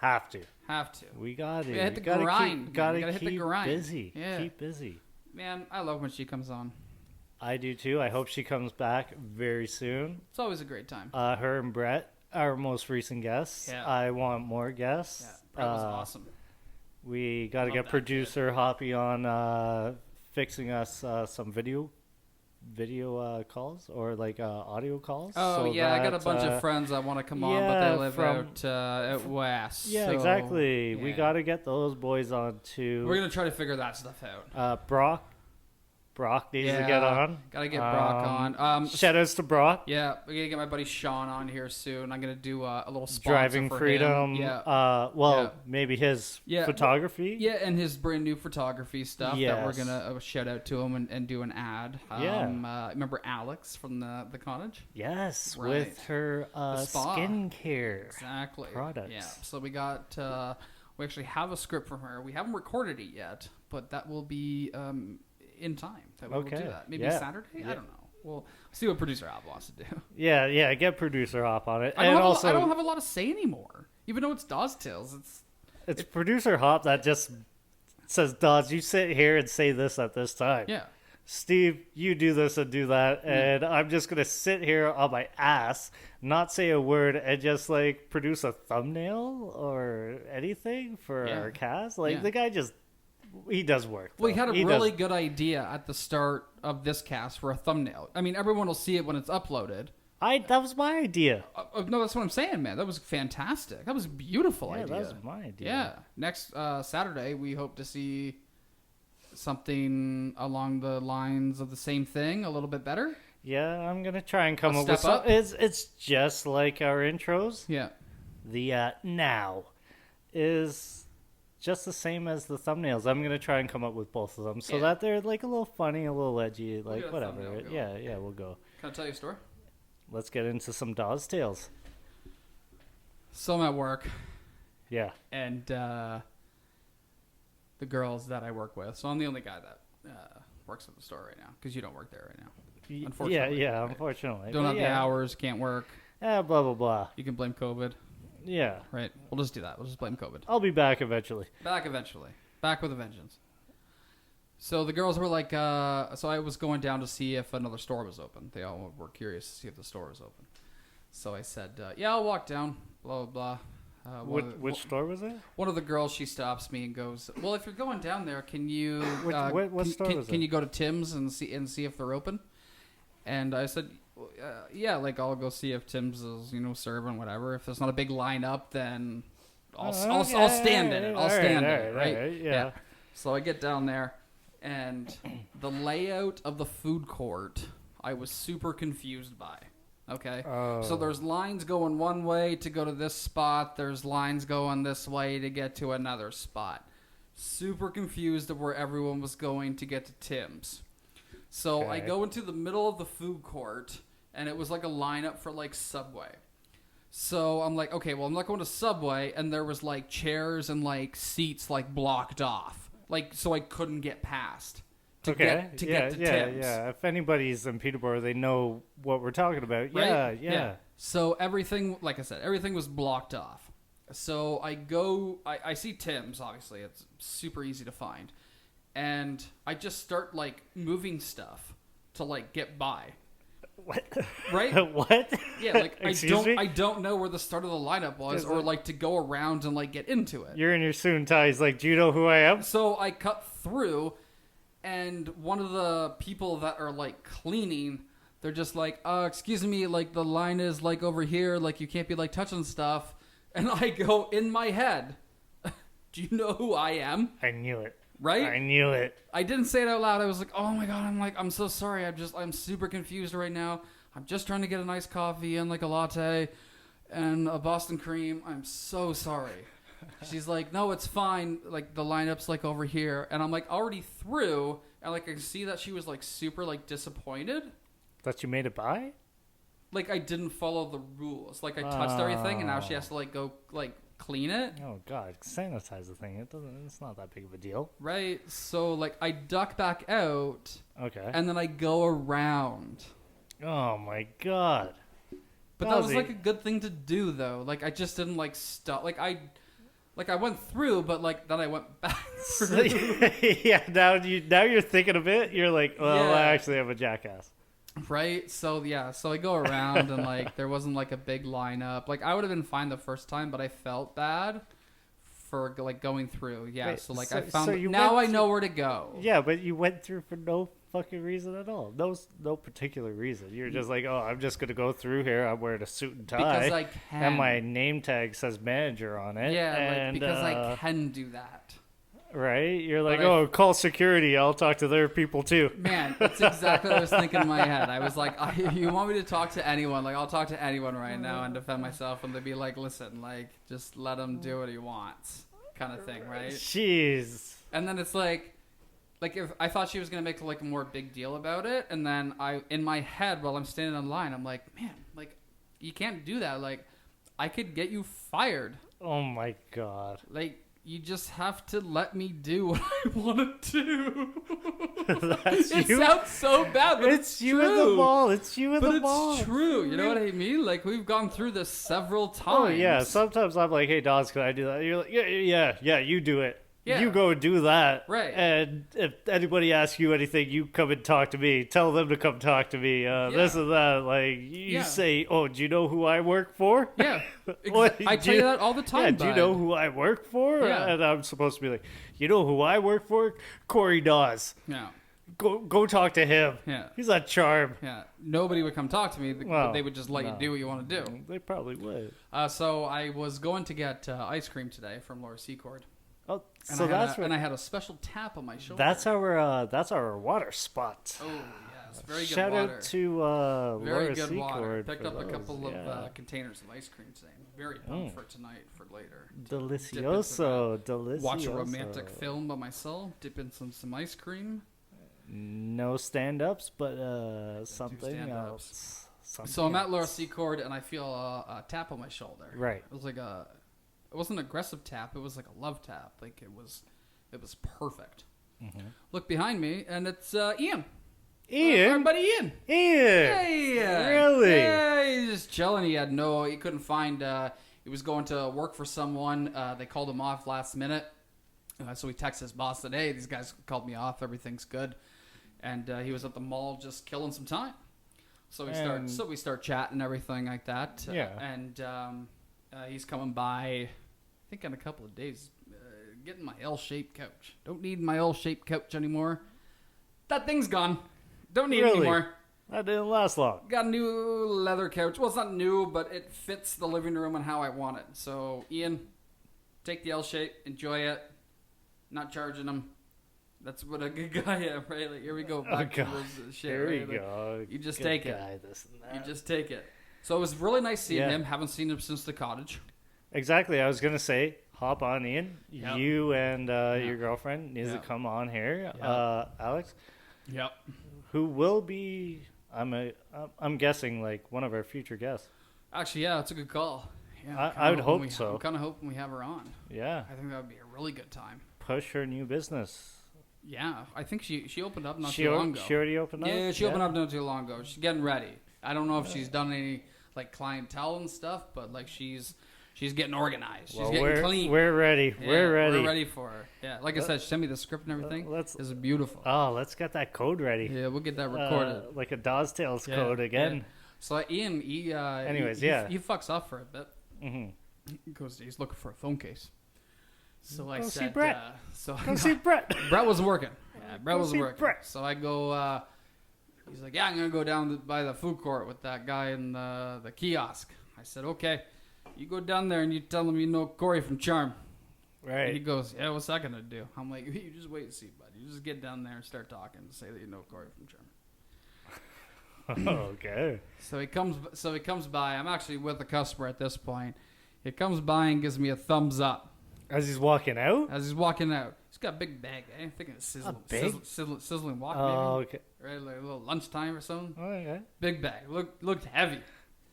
Have to. Have to. We got to. We hit the gotta grind, man. Keep, gotta We gotta hit the keep grind. busy. Yeah. Keep busy. Man, I love when she comes on. I do too. I hope she comes back very soon. It's always a great time. Her and Brett, our most recent guests. Yeah. I want more guests. Yeah, Brett was awesome. We got to Love get that producer Hoppy on fixing us some video calls or like audio calls. Oh, so yeah, I got a that, bunch of friends that want to come on, but yeah, they live from- out West. Yeah, so, exactly. We yeah. got to get those boys on too. We're going to try to figure that stuff out. Brock needs to get on. Got to get Brock on. Shout outs to Brock. Yeah, we're going to get my buddy Sean on here soon. I'm going to do a little sponsor Driving for Freedom. him. Yeah. Yeah. Maybe his Yeah, photography. Yeah, and his brand new photography stuff that we're Yes. going to shout out to him and do an ad. Yeah. Remember Alex from the cottage? Yes, Right. with her spa. skincare. Exactly. Products. Yeah. So we got we actually have a script from her. We haven't recorded it yet, but that will be in time that we will Okay. do that. Maybe Yeah. Saturday? Yeah. I don't know. We'll see what producer Al wants to do. Yeah, get producer Hop on it. I And don't, also, I don't have a lot to say anymore. Even though it's Dawes Tales, it's producer Hop that just says, Dodge, you sit here and say this at this time. yeah. Steve, you do this and do that, and I'm just gonna sit here on my ass, not say a word, and just like produce a thumbnail or anything for Yeah. our cast. Like Yeah. the guy he does work. Well, he though. had a He really does- good idea at the start of this cast for a thumbnail. I mean, everyone will see it when it's uploaded. That was my idea. No, that's what I'm saying, man. That was fantastic. That was a beautiful Yeah, idea. that was my idea. Yeah. Next Saturday, we hope to see something along the lines of the same thing, a little bit better. Yeah, I'm gonna try and come A up with step up? something. It's just like our intros. Yeah. The now is just the same as the thumbnails. I'm gonna try and come up with both of them so Yeah. that they're like a little funny, a little edgy, like get a whatever. thumbnail going. Yeah, we'll go. Can I tell you a story? Let's get into some Dawes tales. So I'm at work, Yeah. and the girls that I work with. So I'm the only guy that works at the store right now because you don't work there right now. Unfortunately. Yeah, right? unfortunately. Don't But have the yeah. hours, can't work. Blah blah blah. You can blame COVID, Yeah. right? We'll just do that. We'll just blame COVID. I'll be back eventually. Back eventually. Back with a vengeance. So the girls were like, so I was going down to see if another store was open. They all were curious to see if the store was open. So I said, yeah, I'll walk down, blah, blah, blah. Which store was it? One of the girls, she stops me and goes, well, if you're going down there, can you... What store was it? Can you go to Tim's and see if they're open? And I said, yeah, like, I'll go see if Tim's is, serving, whatever. If there's not a big lineup, then I'll stand in it. I'll stand in it, right? Yeah. So I get down there, and the layout of the food court, I was super confused by. Okay? Oh. So there's lines going one way to go to this spot. There's lines going this way to get to another spot. Super confused of where everyone was going to get to Tim's. So I go into the middle of the food court, and it was like a lineup for like Subway. So I'm like, okay, well, I'm not going to Subway, and there was like chairs and like seats like blocked off, like so I couldn't get past to get to Tim's. Yeah. If anybody's in Peterborough, they know what we're talking about. Right? Yeah. So everything, like I said, everything was blocked off. So I go, I see Tim's, obviously. It's super easy to find. And I just start, like, moving stuff to, like, get by. What? Right? What? Yeah, like, Excuse me? I don't know where the start of the lineup was or, like, to go around and, like, get into it. You're in your suit and tie. He's like, do you know who I am? So I cut through, and one of the people that are, like, cleaning, they're just like, excuse me, like, the line is, like, over here. Like, you can't be, like, touching stuff. And I go, in my head, do you know who I am? I knew it. Right? I knew it. I didn't say it out loud. I was like, oh my God. I'm so sorry. I'm super confused right now. I'm just trying to get a nice coffee and like a latte and a Boston cream. I'm so sorry. She's like, no, it's fine. Like the lineup's like over here. And I'm like already through. And like I can see that she was like super like disappointed. That you made it by? Like I didn't follow the rules. Like I touched everything and now she has to like go like clean it. Oh God, sanitize the thing. It's not that big of a deal. Right. So like I duck back out. Okay. And then I go around. Oh my God. But that was like a good thing to do though. Like I just didn't like stop. Like I went through, but like then I went back through. Yeah. Now you're thinking of it. You're like, well, Yeah. I actually am a jackass. Right. So yeah. So I go around and like there wasn't like a big lineup. Like I would have been fine the first time, but I felt bad for like going through. Yeah. Wait, so like so- I found so you now went I know where to go. Yeah, but you went through for no fucking reason at all. No particular reason. You're just like, oh, I'm just gonna go through here. I'm wearing a suit and tie, Because I can. and my name tag says manager on it. Yeah. and, Like, because I can do that. Right? You're like, But I- oh, call security. I'll talk to their people too. Man, that's exactly what I was thinking in my head. I was like, you want me to talk to anyone? Like, I'll talk to anyone right now and defend myself. And they'd be like, listen, like, just let him do what he wants, kind of thing, right? Jeez. And then it's like if I thought she was gonna make like a more big deal about it, and then in my head while I'm standing in line, I'm like, man, like, you can't do that. Like, I could get you fired. Oh my God. Like. You just have to let me do what I want to do. That's It you. sounds so bad, but it's you true. in the mall. It's you in But the it's mall. true. You know what I mean? Like, we've gone through this several times. Oh yeah. Sometimes I'm like, hey, Dawes, can I do that? You're like, yeah. You do it. Yeah. You go and do that. Right. And if anybody asks you anything, you come and talk to me. Tell them to come talk to me. This and that. Like you say, oh, do you know who I work for? Yeah. What? I tell you that all the time. Yeah, do you bud. know who I work for? Yeah. And I'm supposed to be like, you know who I work for? Corey Dawes. Yeah. Go talk to him. Yeah. He's a charm. Yeah. Nobody would come talk to me. Well, They would just let you do what you want to do. They probably would. So I was going to get ice cream today from Laura Secord. Oh, And so I had that's and I had a special tap on my shoulder. our water spot. Oh, yes. It's very good Shout water. out to Very Laura good water. Secord Picked for up a those, couple yeah. of containers of ice cream today. Very pumped for tonight, for later. Delicioso, delicioso. Watch a romantic film by myself. Dip in some ice cream. No stand-ups, but something stand-ups. else. Something So I'm at else. Laura Secord and I feel a tap on my shoulder. Right. It was like it wasn't an aggressive tap. It was like a love tap. Like it was perfect. Mm-hmm. Look behind me and it's Ian. Ian? Our buddy Ian. Ian! Hey, Really? Yeah, he's just chilling. He couldn't find, he was going to work for someone. They called him off last minute. So he texted his boss today. These guys called me off. Everything's good. And he was at the mall just killing some time. So we start chatting and everything like that. Yeah. And he's coming by, I think in a couple of days, getting my L-shaped couch. Don't need my L-shaped couch anymore. That thing's gone. Don't need it Really? anymore. That didn't last long. Got a new leather couch. Well, it's not new, but it fits the living room and how I want it. So, Ian, take the L shape, enjoy it. Not charging him. That's what a good guy is, right? Like, here we go. Back to this shit. There right? you Like, go. you just Good take it. guy, this and that. You just take it. So it was really nice seeing Yeah. him. Haven't seen him since the cottage. Exactly. I was going to say, hop on in. Yep. You and your girlfriend needs Yep. to come on here. Yep. Alex, Yep. who will be, I'm guessing, like one of our future guests. Actually, yeah, it's a good call. Yeah, I would hope so. I'm kind of hoping we have her on. Yeah. I think that would be a really good time. Push her new business. Yeah, I think she opened up not too long ago. She already opened up? Yeah, she opened up not too long ago. She's getting ready. I don't know if she's done any like clientele and stuff, but like she's getting organized. She's Well, getting clean. We're ready. Yeah, We're ready. We're ready for her. Yeah, like I said, she sent me the script and everything. let's- This is beautiful. Oh, let's get that code ready. Yeah, we'll get that recorded. Like a Dawes Tales Yeah, code again. yeah. So Ian, Anyways, he, yeah. he fucks off for a bit Mm-hmm. because he's looking for a phone case. So I Go see said, Brett. Go see Brett. Brett wasn't working. Yeah, Brett Go wasn't see working. Brett. So I go. He's like, yeah, I'm gonna go down by the food court with that guy in the kiosk. I said, okay. You go down there and you tell him you know Corey from Charm. And he Right. goes, yeah, what's that gonna do? I'm like, you just wait and see, bud. You just get down there and start talking and say that you know Corey from Charm. Okay. So he comes by. I'm actually with a customer at this point. He comes by and gives me a thumbs up As he's walking out? as he's walking out. He's got a big bag. I think it's big? sizzling walk, Oh, maybe. okay. Right, like a little lunchtime or something. Okay. Big bag. Looked heavy.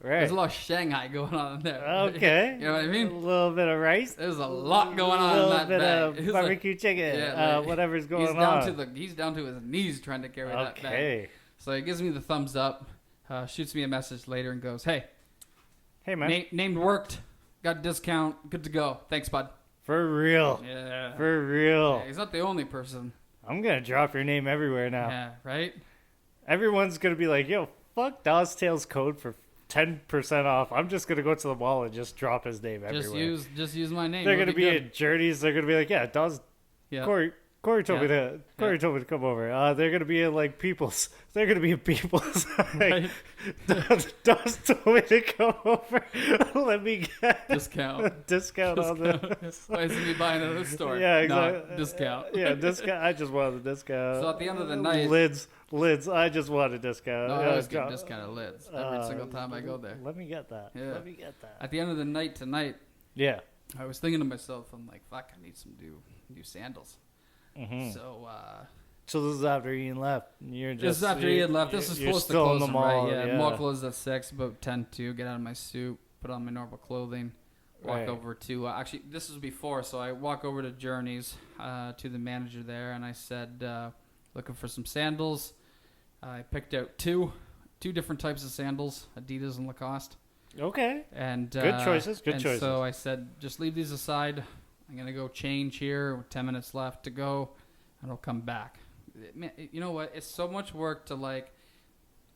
Right. There's a lot of Shanghai going on in there. Okay. You know what I A mean? little bit of rice. There's a lot going on A in little that bit bag. of It's like- barbecue chicken. yeah, like, whatever's going he's down on. he's down to his knees trying to carry that bag. Okay. So he gives me the thumbs up, shoots me a message later and goes, hey, Hey, man. named worked, got a discount, good to go. Thanks, bud. For real. Yeah. For real. Yeah, he's not the only person. I'm going to drop your name everywhere now. Yeah, right? Everyone's going to be like, yo, fuck Dawes Tales code for 10% off. I'm just going to go to the mall and just drop his name everywhere. Just use my name. They're It'll going to be good. at Journeys. They're going to be like, yeah, Dawes. Yeah. Corey told me Yeah. told me to come over. They're gonna be in like People's. They're gonna be in People's. Right. Dawes told me to come over. Let me get Discount. a discount on this. Why isn't he buying it at the store? Yeah, Not exactly. discount. Yeah, discount. I just wanted a discount. So at the end of the night- lids. I just wanted a discount. No, I Yeah, always get drop- discounted lids every single time I go there. Let me get that. Yeah. Let me get that. At the end of the night tonight, Yeah. I was thinking to myself, I'm like, fuck, I need some new sandals. Mm-hmm. So, So this is after Ian left. You're just this is after Ian left. This is you're supposed to still in close the him, mall. right? Yeah, mall closes at 6, about 10 to get out of my suit, put on my normal clothing, walk Right. over to, actually, this was before, so I walk over to Journeys, to the manager there, and I said, looking for some sandals. I picked out two different types of sandals, Adidas and Lacoste. Okay. And Good choices, good and choices. So I said, just leave these aside. I'm gonna go change here. With 10 minutes left to go, and I'll come back. Man, you know what? It's so much work to like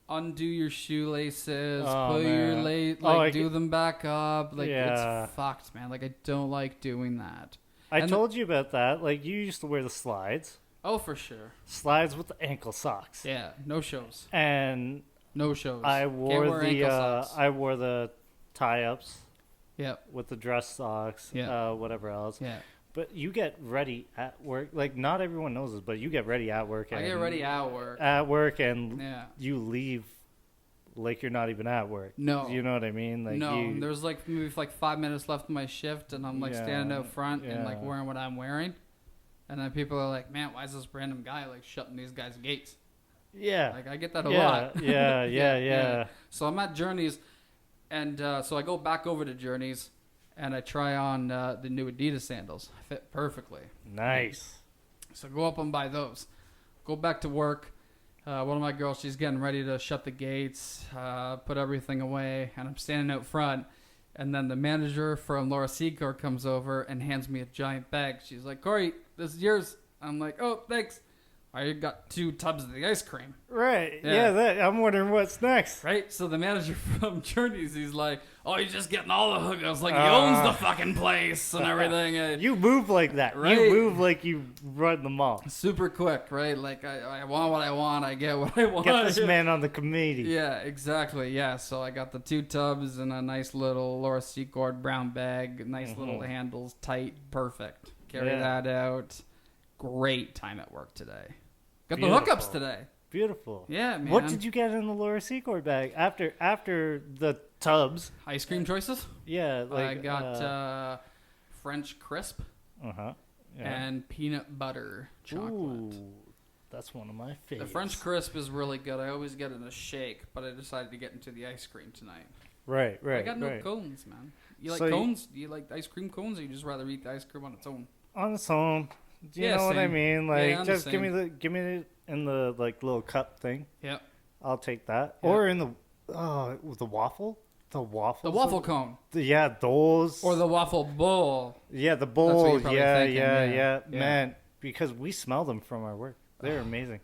undo your shoelaces, Oh, put your man. do them back up. Like Yeah. it's fucked, man. Like I don't like doing that. I And told you about that. Like you used to wear the slides. Oh, for sure. Slides with the ankle socks. Yeah, no shows. And No shows. I Can't wore wear the ankle socks. I wore the tie ups Yep. with the dress socks, Yeah. whatever else. Yeah. But you get ready at work. Like, not everyone knows this, but you get ready at work. I get ready at work. At work, and Yeah. you leave like you're not even at work. No. You know what I mean? Like No, there's like maybe like 5 minutes left in my shift, and I'm like standing out front and like yeah. wearing what I'm wearing. And then people are like, man, why is this random guy like shutting these guys' gates? Yeah. Like, I get that a yeah, lot. yeah. So I'm at Journeys, and so I go back over to Journeys, and I try on the new Adidas sandals. Fit perfectly. Nice. So go up and buy those. Go back to work. One of my girls, she's getting ready to shut the gates, put everything away, and I'm standing out front. And then the manager from Laura Secor comes over and hands me a giant bag. She's like, Corey, this is yours. I'm like, oh, thanks. I got 2 tubs of the ice cream. Right. Yeah. I'm wondering what's next. Right? So the manager from Journeys, he's like, oh, you're just getting all the hookups. Like, he owns the fucking place and everything. You move like that. Right? You move like you run the mall. Super quick, right? Like, I want what I want. I get what I want. Get this man on the committee. Yeah, exactly. Yeah, so I got the 2 tubs and a nice little Laura Secord brown bag. Nice little handles, tight, perfect. Carry that out. Great time at work today. Got Beautiful. the hookups today. Beautiful. Yeah, man. What did you get in the Laura Secord bag after the tubs? Ice cream choices? Yeah, like I got French crisp yeah. and peanut butter chocolate. Ooh, that's one of my favorites. The French crisp is really good. I always get it in a shake, but I decided to get into the ice cream tonight. Right. I got no cones, man. You like cones? Do you like ice cream cones, or you just rather eat the ice cream on its own? On its own. Do you Yeah, know what I same. mean? Yeah, Like, I'm just the give me same. it in the like little cup thing. Yeah. I'll take that. Yeah. Or in the waffle. The waffle. The waffle cone. Yeah, those. Or the waffle bowl. Yeah, the what bowl. you're probably Yeah, thinking, yeah, yeah. yeah, man. Because we smell them from our work. They're amazing.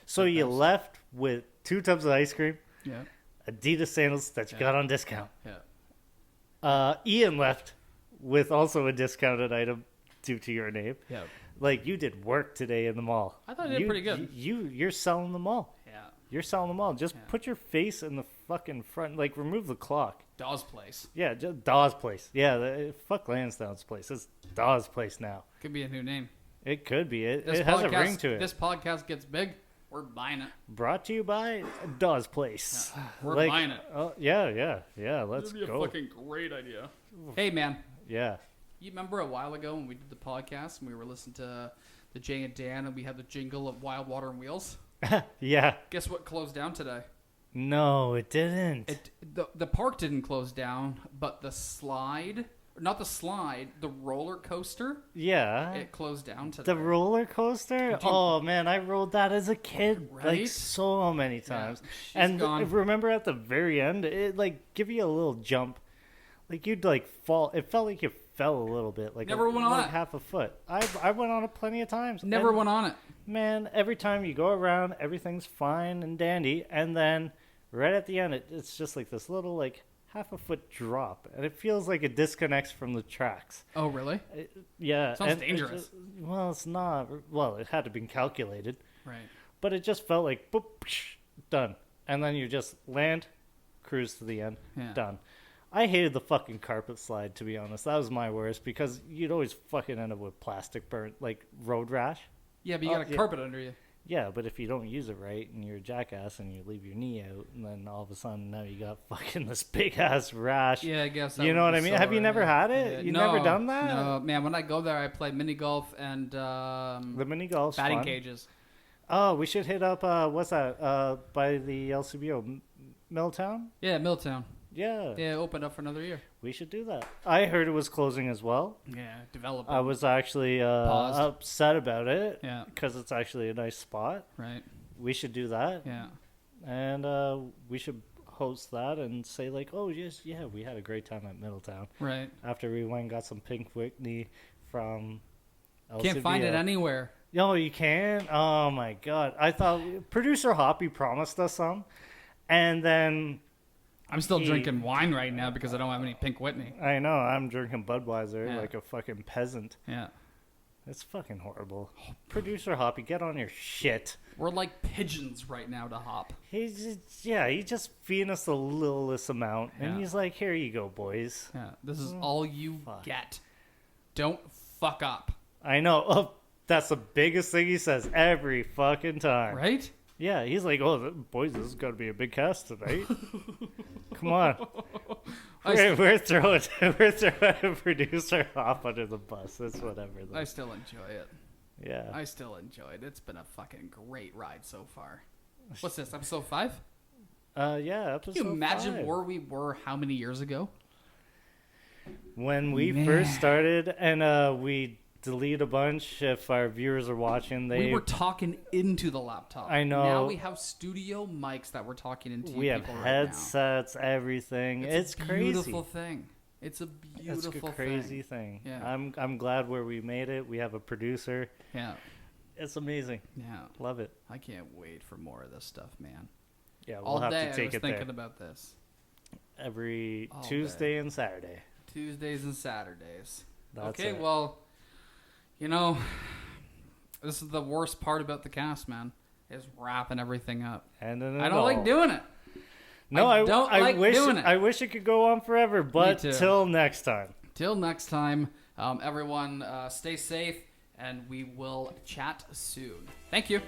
So you left with 2 tubs of ice cream, Yeah. Adidas sandals that you got on discount. Yeah. Ian left with also a discounted item due to your name. Yeah. Like, you did work today in the mall. I thought I did pretty good. You're selling the mall. Yeah. You're selling the mall. Just put your face in the fucking front. Like, remove the clock. Dawes place. Yeah, just Dawes place. Yeah, fuck Lansdowne's place. It's Dawes place now. Could be a new name. It could be. It has a ring to it. This podcast gets big, we're buying it. Brought to you by Dawes place. Yeah, we're buying it. Oh, yeah. Let's That'd be a go. fucking great idea. Hey, man. Yeah. You remember a while ago when we did the podcast and we were listening to the Jay and Dan and we had the jingle of Wild Water and Wheels? Yeah. Guess what closed down today? No, it didn't. The park didn't close down, but the slide, not the slide, the roller coaster, Yeah. it closed down today. The roller coaster? Oh, man, I rode that as a kid like Right? so many times. she's And gone. remember at the very end, it like give you a little jump. Like you'd like fall. It felt like you fell a little bit. Like Never went on like it. half a foot. I went on it plenty of times. Never And, went on it. Man, every time you go around, everything's fine and dandy. And then right at the end, it's just like this little like half a foot drop. And it feels like it disconnects from the tracks. Oh, really? Yeah. Sounds and it dangerous. well, it's not. Well, it had to be calculated. Right. But it just felt like, boop, psh, done. And then you just land, cruise to the end, Yeah. done. I hated the fucking carpet slide, to be honest. That was my worst because you'd always fucking end up with plastic burnt, like road rash. Yeah, but you got a yeah. carpet under you. Yeah, but if you don't use it right and you're a jackass and you leave your knee out, and then all of a sudden now you got fucking this big ass rash. Yeah, I guess. You know what I mean? Have you never had it? Yeah. You never done that? No, man. When I go there, I play mini golf and The mini golf's batting fun. cages. Oh, we should hit up, what's that, by the LCBO, Milltown? Yeah, Milltown. Yeah, Yeah, opened up for another year. we should do that. I heard it was closing as well. Yeah, developing. I was actually Paused. upset about it Yeah. because it's actually a nice spot. Right. We should do that, Yeah. and we should host that and say like, oh yes, yeah, we had a great time at Middletown Right. after we went and got some Pink Whitney from LCBO. Can't find it anywhere. No, you can. Oh my god! I thought producer Hoppy promised us some, and then I'm still drinking wine right now because I don't have any Pink Whitney. I know I'm drinking Budweiser Yeah. like a fucking peasant. Yeah. It's fucking horrible. Producer Hoppy, get on your shit. We're like pigeons right now to Hop. He's just feeding us the littlest amount, and Yeah. he's like, "Here you go, boys." Yeah. This is all you fuck. get. Don't fuck up. I know. Oh, that's the biggest thing he says every fucking time. Right? Yeah, he's like, oh, boys, this is going to be a big cast tonight. Come on. We're throwing a producer off under the bus. It's whatever. Though. I still enjoy it. Yeah. I still enjoy it. It's been a fucking great ride so far. What's this, episode 5? Yeah, episode 5. Can you imagine where we were how many years ago? When we first started, and we delete a bunch if our viewers are watching. We were talking into the laptop. I know. Now we have studio mics that we're talking into. We have headsets, everything. It's a crazy. Beautiful thing. It's a beautiful crazy thing. Yeah. I'm glad where we made it. We have a producer. Yeah. It's amazing. Yeah. Love it. I can't wait for more of this stuff, man. Yeah, we'll All have day to take I was it thinking there. about this. Every All Tuesday day. and Saturday. Tuesdays and Saturdays. That's okay, it. well, this is the worst part about the cast, man, is wrapping everything up. And I don't like doing it. No, I wish doing it. I wish it could go on forever, but too. till next time. Till next time, everyone stay safe, and we will chat soon. Thank you.